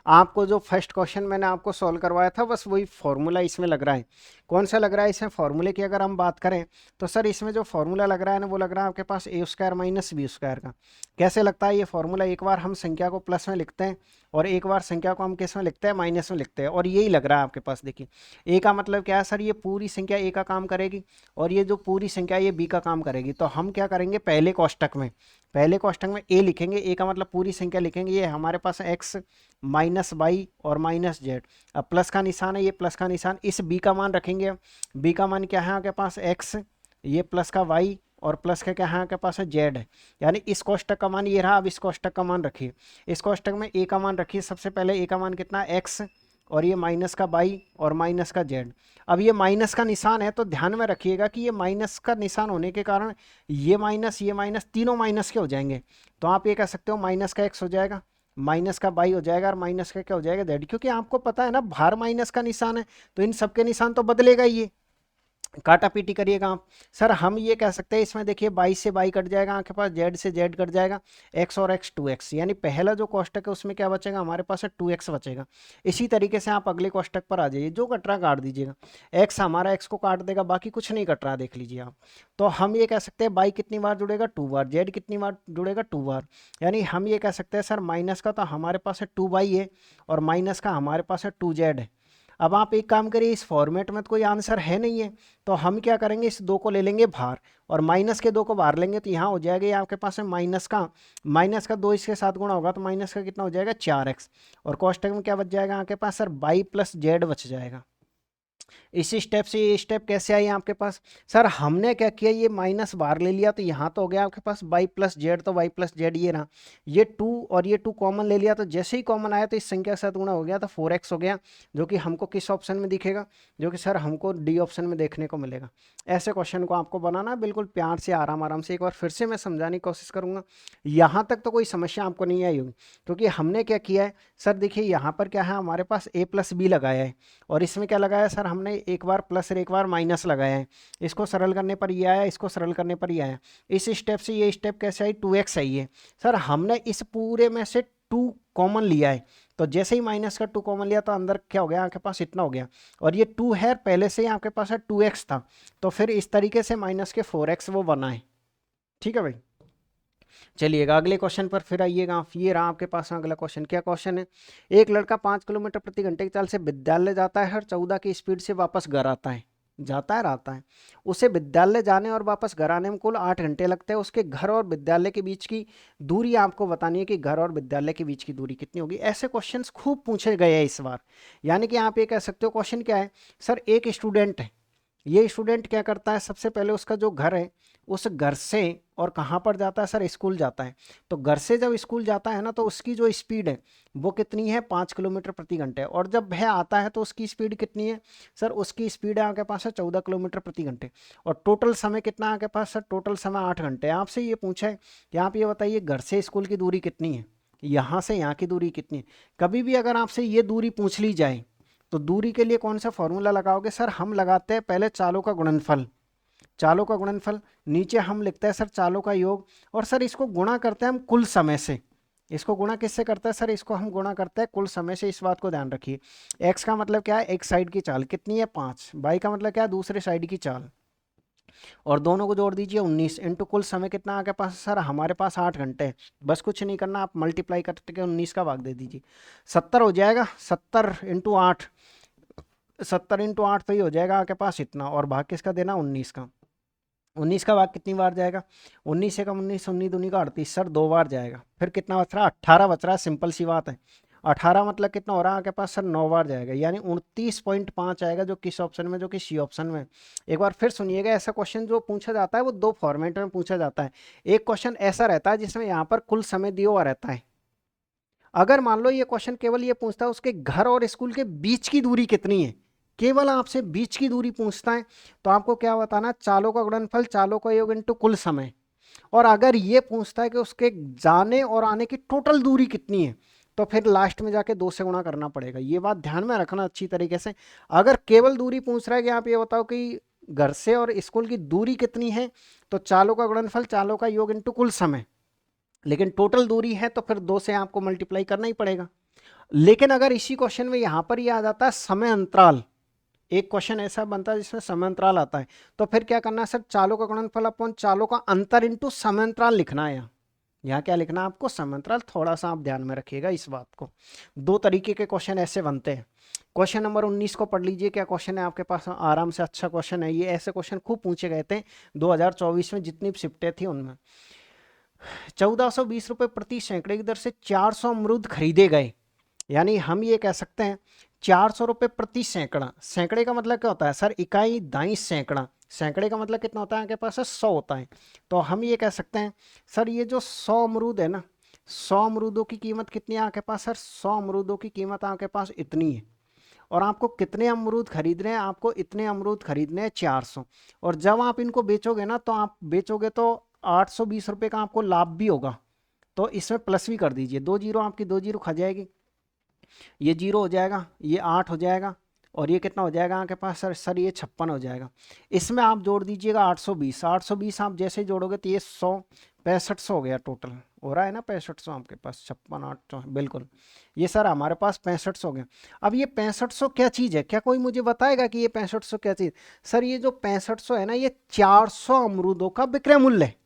[SPEAKER 1] आपको जो फर्स्ट क्वेश्चन मैंने आपको सॉल्व करवाया था बस वही फॉर्मूला इसमें लग रहा है। कौन सा लग रहा है इसमें फॉर्मूले की अगर हम बात करें तो सर इसमें जो फॉर्मूला लग रहा है ना वो लग रहा है आपके पास ए स्क्वायर माइनस बी स्क्वायर का। कैसे लगता है ये फॉर्मूला? एक बार हम संख्या को प्लस में लिखते हैं और एक बार संख्या को हम किस में लिखते हैं? माइनस में लिखते हैं, और यही लग रहा है आपके पास। देखिए ए का मतलब क्या है सर? ये पूरी संख्या ए का काम करेगी और ये जो पूरी संख्या ये बी का काम करेगी। तो हम क्या करेंगे, पहले कोष्टक में ए लिखेंगे, ए का मतलब पूरी संख्या लिखेंगे। ये हमारे पास एक्स माइनस वाई और माइनस जेड। अब प्लस का निशान है, ये प्लस का निशान, इस बी का मान रखेंगे। बी का मान क्या है आपके पास? एक्स, ये प्लस का वाई और प्लस का क्या है आपके पास? है जेड है। यानी इस कोष्टक का मान ये रहा। अब इस कोष्टक का मान रखिए, इस कोष्टक में ए का मान रखिए। सबसे पहले ए का मान कितना? एक्स, और ये माइनस का बाई और माइनस का जेड। अब ये माइनस का निशान है तो ध्यान में रखिएगा कि ये माइनस का निशान होने के कारण ये माइनस तीनों माइनस के हो जाएंगे। तो आप ये कह सकते हो माइनस का एक्स हो जाएगा, माइनस का बाई हो जाएगा और माइनस का क्या हो जाएगा? जेड। क्योंकि आपको पता है ना बाहर माइनस का निशान है तो इन सबके निशान तो बदलेगा ही। ये काटा पीटी करिएगा आप। सर हम ये कह सकते हैं इसमें देखिए 22 से 22 कट जाएगा आपके पास, जेड से जेड कट जाएगा, एक्स और एक्स 2x, यानी पहला जो कोष्टक है उसमें क्या बचेगा हमारे पास? है 2x बचेगा। इसी तरीके से आप अगले कोष्टक पर आ जाइए, जो कट रहा काट दीजिएगा। एक्स हमारा एक्स को काट देगा, बाकी कुछ नहीं कट रहा, देख लीजिए आप। तो हम ये कह सकते हैं बाई कितनी बार जुड़ेगा? 2 बार। जेड कितनी बार जुड़ेगा? 2 बार। यानी हम ये कह सकते हैं सर माइनस का तो हमारे पास है 2 बाई है और माइनस का हमारे पास है 2 जेड है। अब आप एक काम करिए, इस फॉर्मेट में तो कोई आंसर है नहीं है तो हम क्या करेंगे, इस 2 को ले लेंगे बाहर और माइनस के 2 को बाहर लेंगे तो यहाँ हो जाएगा ये आपके पास है माइनस का 2 इसके साथ गुणा होगा तो माइनस का कितना हो जाएगा? 4x। और कोष्टक में क्या बच जाएगा आपके पास? सर बाई प्लस जेड बच जाएगा। इसी स्टेप से ये स्टेप कैसे आई आपके पास? सर हमने क्या किया, ये माइनस बाहर ले लिया तो यहाँ तो हो गया आपके पास बाई प्लस जेड, तो बाई प्लस जेड ये रहा। ये 2 और ये 2 कॉमन ले लिया तो जैसे ही कॉमन आया तो इस संख्या के साथ गुणा हो गया तो 4x हो गया, जो कि हमको किस ऑप्शन में दिखेगा? जो कि सर हमको डी ऑप्शन में देखने को मिलेगा। ऐसे क्वेश्चन को आपको बनाना है बिल्कुल प्यार से, आराम आराम से। एक बार फिर से मैं समझाने की कोशिश करूँगा। यहाँ तक तो कोई समस्या आपको नहीं आई होगी, क्योंकि हमने क्या किया है सर, देखिए यहाँ पर क्या है हमारे पास a प्लस बी लगाया है और इसमें क्या लगाया सर हमने? एक बार प्लस और एक बार माइनस लगाया है। इसको सरल करने पर ये आया, इसको सरल करने पर ये आया। इस स्टेप से ये स्टेप कैसे आई? 2x आई है। सर हमने इस पूरे में से 2 कॉमन लिया है तो जैसे ही माइनस का 2 कॉमन लिया तो अंदर क्या हो गया आपके पास? इतना हो गया। और ये 2 है, पहले से ही आपके पास है 2x था तो फिर इस तरीके से माइनस के 4x वो बना है। ठीक है भाई, चलिएगा अगले क्वेश्चन पर फिर आइएगा आप। ये रहा आपके पास अगला क्वेश्चन। क्या क्वेश्चन है? एक लड़का 5 किलोमीटर प्रति घंटे की चाल से विद्यालय जाता है और 14 की स्पीड से वापस घर आता है, जाता है रहता है। उसे विद्यालय जाने और वापस घर आने में कुल 8 घंटे लगते हैं। उसके घर और विद्यालय के बीच की दूरी आपको बतानी है कि घर और विद्यालय के बीच की दूरी कितनी होगी। ऐसे क्वेश्चंस खूब पूछे गए हैं इस बार। यानी कि आप ये कह सकते हो क्वेश्चन क्या है सर, एक स्टूडेंट है, ये स्टूडेंट क्या करता है, सबसे पहले उसका जो घर है उस घर से और कहाँ पर जाता है सर? स्कूल जाता है। तो घर से जब स्कूल जाता है ना तो उसकी जो स्पीड है वो कितनी है? 5 किलोमीटर प्रति घंटे। और जब वह आता है तो उसकी स्पीड कितनी है सर? उसकी स्पीड है आपके पास है 14 किलोमीटर प्रति घंटे। और टोटल समय कितना है आपके पास सर? टोटल समय 8 घंटे। आपसे ये पूछा है कि आप ये बताइए घर से स्कूल की दूरी कितनी है, यहाँ से यहाँ की दूरी कितनी है। कभी भी अगर आपसे ये दूरी पूछ ली जाए तो दूरी के लिए कौन सा फॉर्मूला लगाओगे सर? हम लगाते हैं पहले चालों का गुणनफल, चालों का गुणनफल, नीचे हम लिखते हैं सर चालों का योग, और सर इसको गुणा करते हैं हम कुल समय से। इसको गुणा किससे करते हैं सर? इसको हम गुणा करते हैं कुल समय से। इस बात को ध्यान रखिए। एक्स का मतलब क्या है? एक साइड की चाल कितनी है? 5। बाई का मतलब क्या है? दूसरे साइड की चाल। और दोनों को जोड़ दीजिए 19 इंटू कुल समय कितना आपके पास सर? हमारे पास 8 घंटे। बस कुछ नहीं करना, आप मल्टीप्लाई करके 19 का भाग दे दीजिए, 70 हो जाएगा। 70 इंटू 8, 70 इंटू 8 तो ये हो जाएगा आपके पास इतना, और भाग किसका देना? 19 का। 19 का भाग कितनी बार जाएगा? 19 से कम 19, 19 दूनी का 38 सर 2 बार जाएगा। फिर कितना बच रहा? 18 बच रहा है। सिंपल सी बात है। 18 मतलब कितना हो रहा है आपके पास सर? 9 बार जाएगा, यानी 29.5 आएगा, जो किस ऑप्शन में? जो कि सी ऑप्शन में। एक बार फिर सुनिएगा, ऐसा क्वेश्चन जो पूछा जाता है वो 2 फॉर्मेट में पूछा जाता है। एक क्वेश्चन ऐसा रहता है जिसमें यहाँ पर कुल समय दिया हुआ रहता है। अगर मान लो ये क्वेश्चन केवल ये पूछता है उसके घर और स्कूल के बीच की दूरी कितनी है, केवल आपसे बीच की दूरी पूछता है, तो आपको क्या बताना? चालों का गुणनफल, चालों का योग इंटू कुल समय। और अगर ये पूछता है कि उसके जाने और आने की टोटल दूरी कितनी है, तो फिर लास्ट में जाके 2 से गुणा करना पड़ेगा। ये बात ध्यान में रखना अच्छी तरीके से। अगर केवल दूरी पूछ रहा है कि आप ये बताओ कि घर से और स्कूल की दूरी कितनी है, तो चालों का गुणनफल, चालों का योग इंटू कुल समय। लेकिन टोटल दूरी है तो फिर 2 से आपको मल्टीप्लाई करना ही पड़ेगा। लेकिन अगर इसी क्वेश्चन में यहाँ पर ये आ जाता है समय अंतराल, एक क्वेश्चन ऐसा बनता है जिसमें समय अंतराल आता है, तो फिर क्या करना है सर, चालों का गुणनफल अपॉन चालों का अंतर इंटू समय अंतराल लिखना है। यहाँ क्या लिखना है आपको, समय अंतराल। थोड़ा सा आप ध्यान में रखिएगा इस बात को। दो तरीके के क्वेश्चन ऐसे बनते हैं। क्वेश्चन नंबर 19 को पढ़ लीजिए, क्या क्वेश्चन है आपके पास, आराम से, अच्छा क्वेश्चन है ये। ऐसे क्वेश्चन खूब पूछे गए थे 2024 में, जितनी भी शिफ्टें थी उनमें। 1420 रुपये प्रति सैकड़े की दर से 400 अमरूद खरीदे गए। यानी हम ये कह सकते हैं 400 रुपये प्रति सैकड़ा। सैकड़े का मतलब क्या होता है सर, इकाई दाई सैकड़ा। सैकड़े का मतलब कितना होता है आपके पास, 100 होता है। तो हम ये कह सकते हैं सर, ये जो 100 अमरूद है ना, 100 अमरूदों की कीमत कितनी है आपके पास सर, 100 अमरूदों की कीमत आपके पास इतनी है। और आपको कितने अमरूद खरीदने हैं, आपको इतने अमरूद खरीदने हैं 400। और जब आप इनको बेचोगे ना, तो आप बेचोगे तो 820 रुपये का आपको लाभ भी होगा। तो इसमें प्लस भी कर दीजिए, 2 जीरो आपकी 2 जीरो खा जाएगी, ये 0 हो जाएगा, ये 8 हो जाएगा, और ये कितना हो जाएगा आपके पास सर ये 56 हो जाएगा। इसमें आप जोड़ दीजिएगा 820, 820 आप जैसे जोड़ोगे तो ये 100, 6500 हो गया टोटल। हो रहा है ना 6500 आपके पास, 56 800 बिल्कुल। ये सर हमारे पास 6500 हो गया। अब ये 6500 क्या चीज़ है, क्या कोई मुझे बताएगा कि ये 6500 क्या चीज़। सर ये जो 6500 है ना, ये 400 अमरूदों का विक्रय मूल्य है।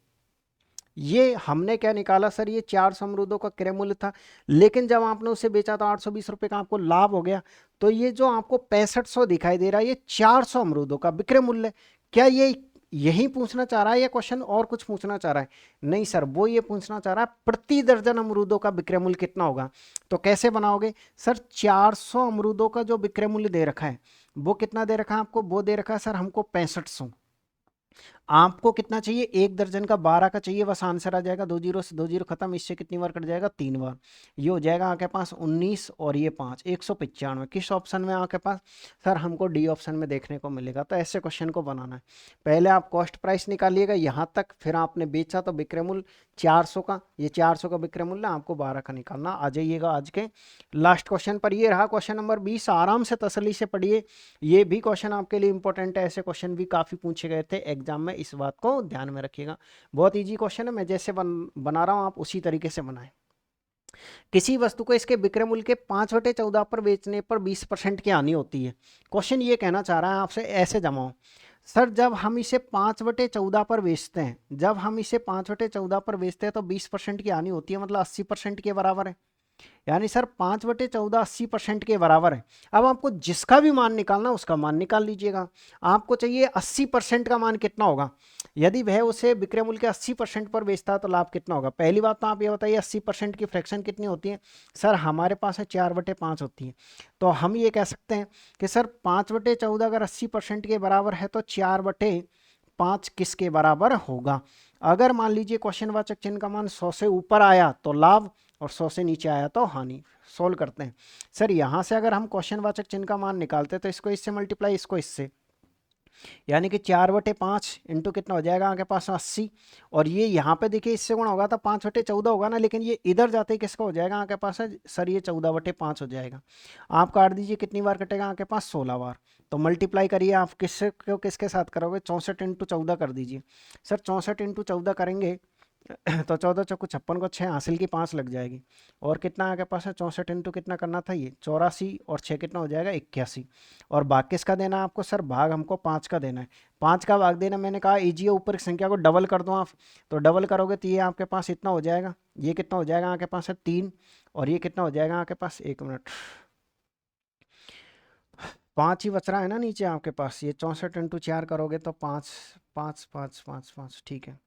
[SPEAKER 1] ये हमने क्या निकाला सर, ये 400 अमरूदों का क्रय मूल्य था। लेकिन जब आपने उसे बेचा तो 820 रुपये का आपको लाभ हो गया। तो ये जो आपको 6500 दिखाई दे रहा है, ये 400 अमरूदों का विक्रय मूल्य। क्या ये यही पूछना चाह रहा है या क्वेश्चन और कुछ पूछना चाह रहा है? नहीं सर, वो ये पूछना चाह रहा है प्रति दर्जन अमरूदों का विक्रय मूल्य कितना होगा। तो कैसे बनाओगे सर, 400 अमरूदों का जो विक्रय मूल्य दे रखा है, वो कितना दे रखा है आपको, वो दे रखा है सर हमको 6500। आपको कितना चाहिए, एक दर्जन का 12 का चाहिए, बस आंसर आ जाएगा, 2 जीरो से 2 जीरो खत्म। इससे कितनी बार कट जाएगा, 3 बार। ये हो जाएगा आपके पास 19 और ये 5, 195। किस ऑप्शन में आपके पास सर, हमको डी ऑप्शन में देखने को मिलेगा। तो ऐसे क्वेश्चन को बनाना है, पहले आप कॉस्ट प्राइस निकालिएगा यहाँ तक, फिर आपने बेचा तो विक्रय मूल्य 400 का, ये 400 का विक्रय मूल्य आपको 12 का निकालना। आ जाइएगा आज के लास्ट क्वेश्चन पर। ये रहा क्वेश्चन नंबर 20। आराम से तसल्ली से पढ़िए, ये भी क्वेश्चन आपके लिए इंपॉर्टेंट है। ऐसे क्वेश्चन भी काफ़ी पूछे गए थे एग्जाम में, इस बात को ध्यान में रखिएगा। बहुत इजी क्वेश्चन है, मैं जैसे बना रहा हूँ आप उसी तरीके से बनाएं। किसी वस्तु को इसके विक्रय मूल्य के 5/14 पर बेचने पर 20% की हानि होती है। क्वेश्चन ये कहना चाह रहा है आपसे, ऐसे जमाओ सर, जब हम इसे 5/14 पर बेचते हैं, जब हम इसे 5/14 पर बेचते हैं तो 20% की हानि होती है, मतलब 80% के बराबर है। यानी सर 5/14 80% के बराबर है। अब आपको जिसका भी मान निकालना उसका मान निकाल लीजिएगा। आपको चाहिए 80% का मान कितना होगा, यदि वह उसे विक्रय मूल्य के 80% पर बेचता है तो लाभ कितना होगा। पहली बात तो आप ये बताइए 80% की फ्रैक्शन कितनी होती है। सर हमारे पास है 4/5 होती है। तो हम ये कह सकते हैं कि सर 5/14 अगर 80% के बराबर है तो 4/5 किसके बराबर होगा। अगर मान लीजिए क्वेश्चन वाचक चिन्ह का मान 100 से ऊपर आया तो लाभ, और 100 से नीचे आया तो हानि। सोल्व करते हैं सर, यहाँ से अगर हम क्वेश्चन वाचक चिन्ह का मान निकालते हैं तो इसको इससे मल्टीप्लाई, इसको इससे, यानी कि 4/5 इंटू कितना हो जाएगा आपके पास 80। और ये यहाँ पे देखिए इससे गुणा होगा तो 5/14 होगा ना, लेकिन ये इधर जाते ही किसका हो जाएगा आपके पास है सर, ये 14/5 हो जाएगा। आप काट दीजिए, कितनी बार कटेगा आपके पास, 16 बार। तो मल्टीप्लाई करिए, आप किससे किसके साथ करोगे, 64 इंटू 14 कर दीजिए। सर 64 इंटू 14 करेंगे तो 14 चौको 56 को 6 हासिल की 5 लग जाएगी। और कितना आपके पास है, 64 इंटू कितना करना था, ये 84, और 6 कितना हो जाएगा 81। और भाग किसका देना है आपको सर, भाग हमको 5 का देना है। 5 का भाग देना, मैंने कहा ईजी, ऊपर की संख्या को डबल कर दो आप। तो डबल करोगे तो ये आपके पास इतना हो जाएगा, ये कितना हो जाएगा आपके पास है 3, और ये कितना हो जाएगा आपके पास, 1 मिनट, 5 ही बच रहा है ना नीचे आपके पास। ये 64 इंटू 4 करोगे तो 5 5 5 5 5, ठीक है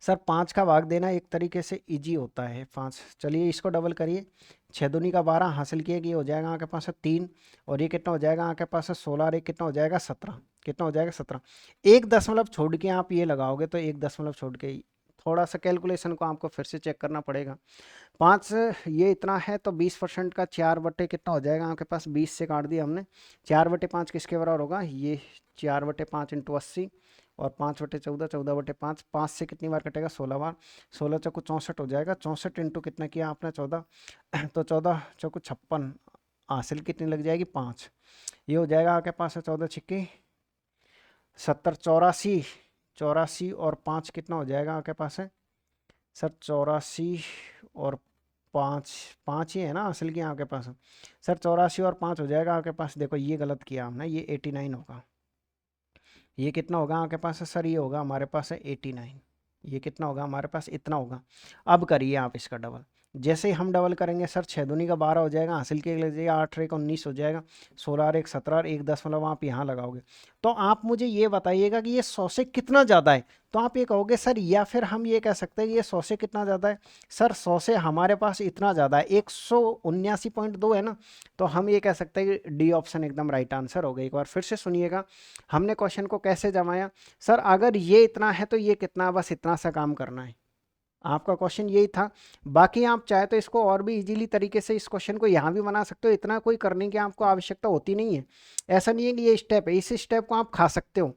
[SPEAKER 1] सर। 5 का भाग देना एक तरीके से इजी होता है, 5। चलिए इसको डबल करिए, 6 दूनी का 12 हासिल किए कि ये हो जाएगा आपके पास है 3, और ये कितना हो जाएगा आपके पास है 16, और ये कितना हो जाएगा 17, कितना हो जाएगा 17। 1 दशमलव छोड़ के आप ये लगाओगे तो 1 दशमलव छोड़ के, थोड़ा सा कैलकुलेशन को आपको फिर से चेक करना पड़ेगा। 5 ये इतना है तो 20% का 4 कितना हो जाएगा आपके पास, 20 से काट दिया हमने। 4/5 किसके बराबर होगा, ये 4/5 इंटू 80, और 5/14, 14/5, 5 से कितनी बार कटेगा, 16 बार। 16 चौको 64 हो जाएगा, 64 इंटू कितना किया आपने 14, तो 14 चौको 56, हासिल कितनी लग जाएगी 5। ये हो जाएगा आपके पास है 14 छिक्के 70, 84, 84, और 5 कितना हो जाएगा आपके पास है सर 84 और 5, 5 ही है ना असल की आपके पास। सर 84 और 5 हो जाएगा आपके पास। देखो ये गलत किया हमने, ये 89 होगा। ये कितना होगा आपके पास है सर, ये होगा हमारे पास है 89। ये कितना होगा हमारे पास, इतना होगा। अब करिए आप इसका डबल। जैसे ही हम डबल करेंगे सर 6 दूनी का 12 हो जाएगा, हासिल के लीजिए 8 एक 19 हो जाएगा, 16 और 1 17 और 1 दशमलव आप यहाँ लगाओगे। तो आप मुझे ये बताइएगा कि ये 100 से कितना ज़्यादा है। तो आप ये कहोगे सर, या फिर हम ये कह सकते हैं कि ये 100 से कितना ज़्यादा है। सर 100 से हमारे पास इतना ज़्यादा है, 179.2 है ना। तो हम ये कह सकते हैं कि डी ऑप्शन एकदम राइट आंसर होगा। एक बार फिर से सुनिएगा, हमने क्वेश्चन को कैसे जमाया। सर अगर ये इतना है तो ये कितना, बस इतना सा काम करना है। आपका क्वेश्चन यही था। बाकी आप चाहे तो इसको और भी इजीली तरीके से इस क्वेश्चन को यहाँ भी बना सकते हो, इतना कोई करने की आपको आवश्यकता होती नहीं है। ऐसा नहीं है कि ये स्टेप है, इस स्टेप को आप खा सकते हो।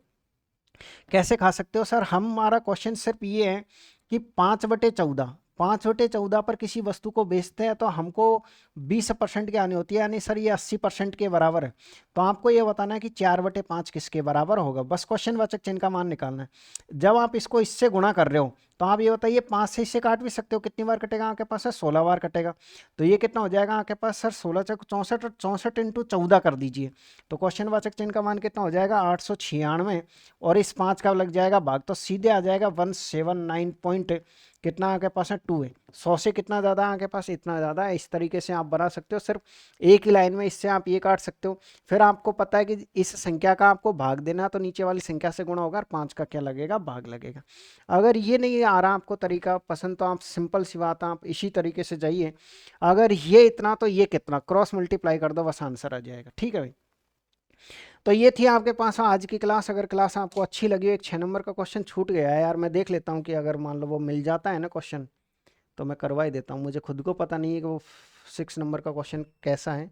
[SPEAKER 1] कैसे खा सकते हो सर, हमारा क्वेश्चन सिर्फ ये है कि 5/14, 5/14 पर किसी वस्तु को बेचते हैं तो हमको 20% की आनी होती है, यानी सर ये 80% के बराबर है। तो आपको ये बताना है कि 4/5 किसके बराबर होगा, बस क्वेश्चन वाचक चिन्ह का मान निकालना है। जब आप इसको इससे गुणा कर रहे हो तो आप ये बताइए 5 से इससे काट भी सकते हो, कितनी बार कटेगा आपके पास है, 16 बार कटेगा। तो ये कितना हो जाएगा आपके पास सर, 16 चौक 64, और 64 × 14 कर दीजिए। तो क्वेश्चन वाचक चिन्ह का मान कितना हो जाएगा, 896, और इस 5 का लग जाएगा भाग, तो सीधे आ जाएगा 179 पॉइंट कितना आपके पास है, 2 है। 100 से कितना ज़्यादा है आपके पास, इतना ज़्यादा है। इस तरीके से आप बना सकते हो, सिर्फ एक ही लाइन में इससे आप ये काट सकते हो। फिर आपको पता है कि इस संख्या का आपको भाग देना है, तो नीचे वाली संख्या से गुणा होगा और 5 का क्या लगेगा, भाग लगेगा। अगर ये नहीं आ रहा आपको तरीका पसंद, तो आप सिंपल सी बात है, आप इसी तरीके से जाइए। अगर ये इतना तो ये कितना, क्रॉस मल्टीप्लाई कर दो, बस आंसर आ जाएगा। ठीक है भाई। तो ये थी आपके पास आज की क्लास। अगर क्लास आपको अच्छी लगी हो, एक 6 नंबर का क्वेश्चन छूट गया है यार, मैं देख लेता हूँ कि अगर मान लो वो मिल जाता है ना क्वेश्चन, तो मैं करवा ही देता हूँ। मुझे खुद को पता नहीं है कि वो 6 नंबर का क्वेश्चन कैसा है।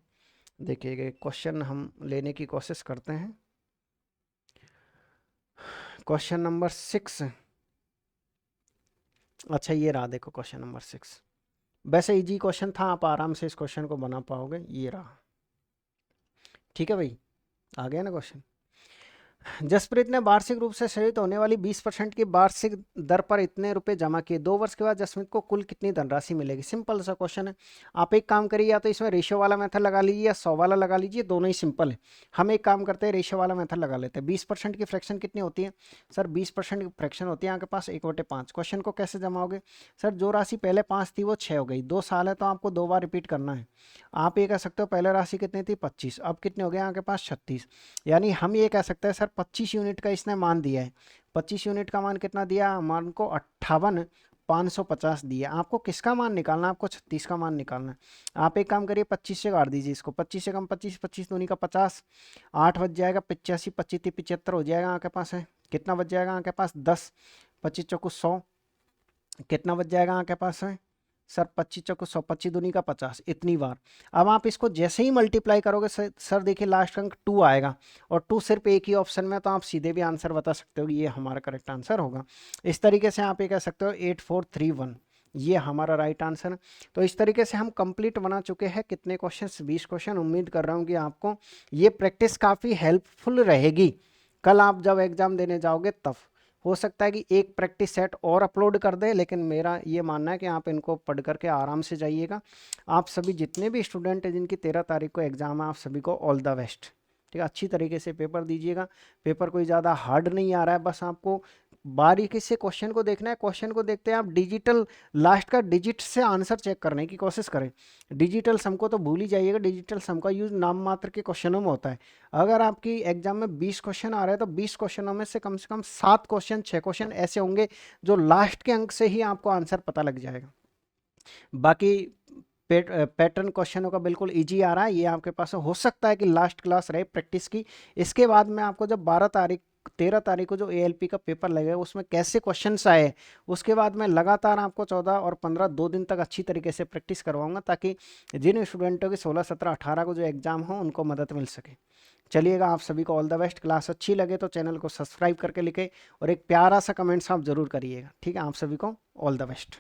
[SPEAKER 1] देखिए क्वेश्चन हम लेने की कोशिश करते हैं। क्वेश्चन नंबर 6, अच्छा ये रहा, देखो क्वेश्चन नंबर 6। वैसे इजी क्वेश्चन था, आप आराम से इस क्वेश्चन को बना पाओगे। ये रहा, ठीक है भाई, आ गया ना क्वेश्चन। जसप्रीत ने वार्षिक रूप से सृजित होने वाली 20% की वार्षिक दर पर इतने रुपए जमा किए, 2 वर्ष के बाद जसप्रीत को कुल कितनी धनराशि मिलेगी। सिंपल सा क्वेश्चन है। आप एक काम करिए, या तो इसमें रेशियो वाला मेथड लगा लीजिए या 100 वाला लगा लीजिए, दोनों ही सिंपल है। हम एक काम करते हैं, रेशियो वाला मेथड लगा लेते हैं। 20% की फ्रैक्शन कितनी होती है सर, 20% की फ्रैक्शन होती है आपके पास 1/5। क्वेश्चन को कैसे जमाओगे सर, जो राशि पहले 5 थी वो 6 हो गई, 2 साल है तो आपको 2 बार रिपीट करना है। आप ये कह सकते हो पहले राशि कितनी थी 25, अब कितने हो गए आपके पास 36। यानी हम ये कह सकते हैं सर 25 यूनिट का इसने मान दिया है। 25 यूनिट का मान कितना दिया, मान को 58,550 दिया। आपको किसका मान निकालना है, आपको 36 का मान निकालना है। आप एक काम करिए, 25 से काट दीजिए इसको, 25 से कम 25, 25 दूनी का 50, 8 बच जाएगा 85, 25 75 हो जाएगा आपके पास है। कितना बच जाएगा आपके पास 10, 25 चौको 100, कितना बच जाएगा आपके पास है सर, 25 चौको 100, 25 दूनी का 50, इतनी बार। अब आप इसको जैसे ही मल्टीप्लाई करोगे सर देखिए लास्ट अंक 2 आएगा, और 2 सिर्फ एक ही ऑप्शन में, तो आप सीधे भी आंसर बता सकते हो कि ये हमारा करेक्ट आंसर होगा। इस तरीके से आप ये कह सकते हो 8431, ये हमारा राइट आंसर है। तो इस तरीके से हम कंप्लीट बना चुके हैं कितने क्वेश्चन, 20 क्वेश्चन। उम्मीद कर रहा हूँ कि आपको ये प्रैक्टिस काफ़ी हेल्पफुल रहेगी। कल आप जब एग्जाम देने जाओगे तब हो सकता है कि एक प्रैक्टिस सेट और अपलोड कर दे, लेकिन मेरा ये मानना है कि आप इनको पढ़ करके आराम से जाइएगा। आप सभी जितने भी स्टूडेंट हैं जिनकी 13 तारीख को एग्ज़ाम है, आप सभी को ऑल द बेस्ट। ठीक है, अच्छी तरीके से पेपर दीजिएगा। पेपर कोई ज़्यादा हार्ड नहीं आ रहा है, बस आपको बारीकी से क्वेश्चन को देखना है। क्वेश्चन को देखते हैं आप डिजिटल लास्ट का डिजिट से आंसर चेक करने की कोशिश करें। डिजिटल सम को तो भूल ही जाइएगा, डिजिटल सम का यूज नाम मात्र के क्वेश्चनों में होता है। अगर आपकी एग्जाम में 20 क्वेश्चन आ रहे हैं तो 20 क्वेश्चनों में से कम 7 क्वेश्चन 6 क्वेश्चन ऐसे होंगे जो लास्ट के अंक से ही आपको आंसर पता लग जाएगा। बाकी पैटर्न क्वेश्चनों का बिल्कुल इजी आ रहा है। ये आपके पास हो सकता है कि लास्ट क्लास रहे प्रैक्टिस की। इसके बाद में आपको जब 13 तारीख को जो ALP का पेपर लगेगा उसमें कैसे क्वेश्चंस आए, उसके बाद मैं लगातार आपको 14 और 15 2 दिन तक अच्छी तरीके से प्रैक्टिस करवाऊंगा, ताकि जिन स्टूडेंटों की 16, 17, 18 को जो एग्जाम हो उनको मदद मिल सके। चलिएगा, आप सभी को ऑल द बेस्ट। क्लास अच्छी लगे तो चैनल को सब्सक्राइब करके लिखे और एक प्यारा सा कमेंट्स आप जरूर करिएगा। ठीक है, आप सभी को ऑल द बेस्ट।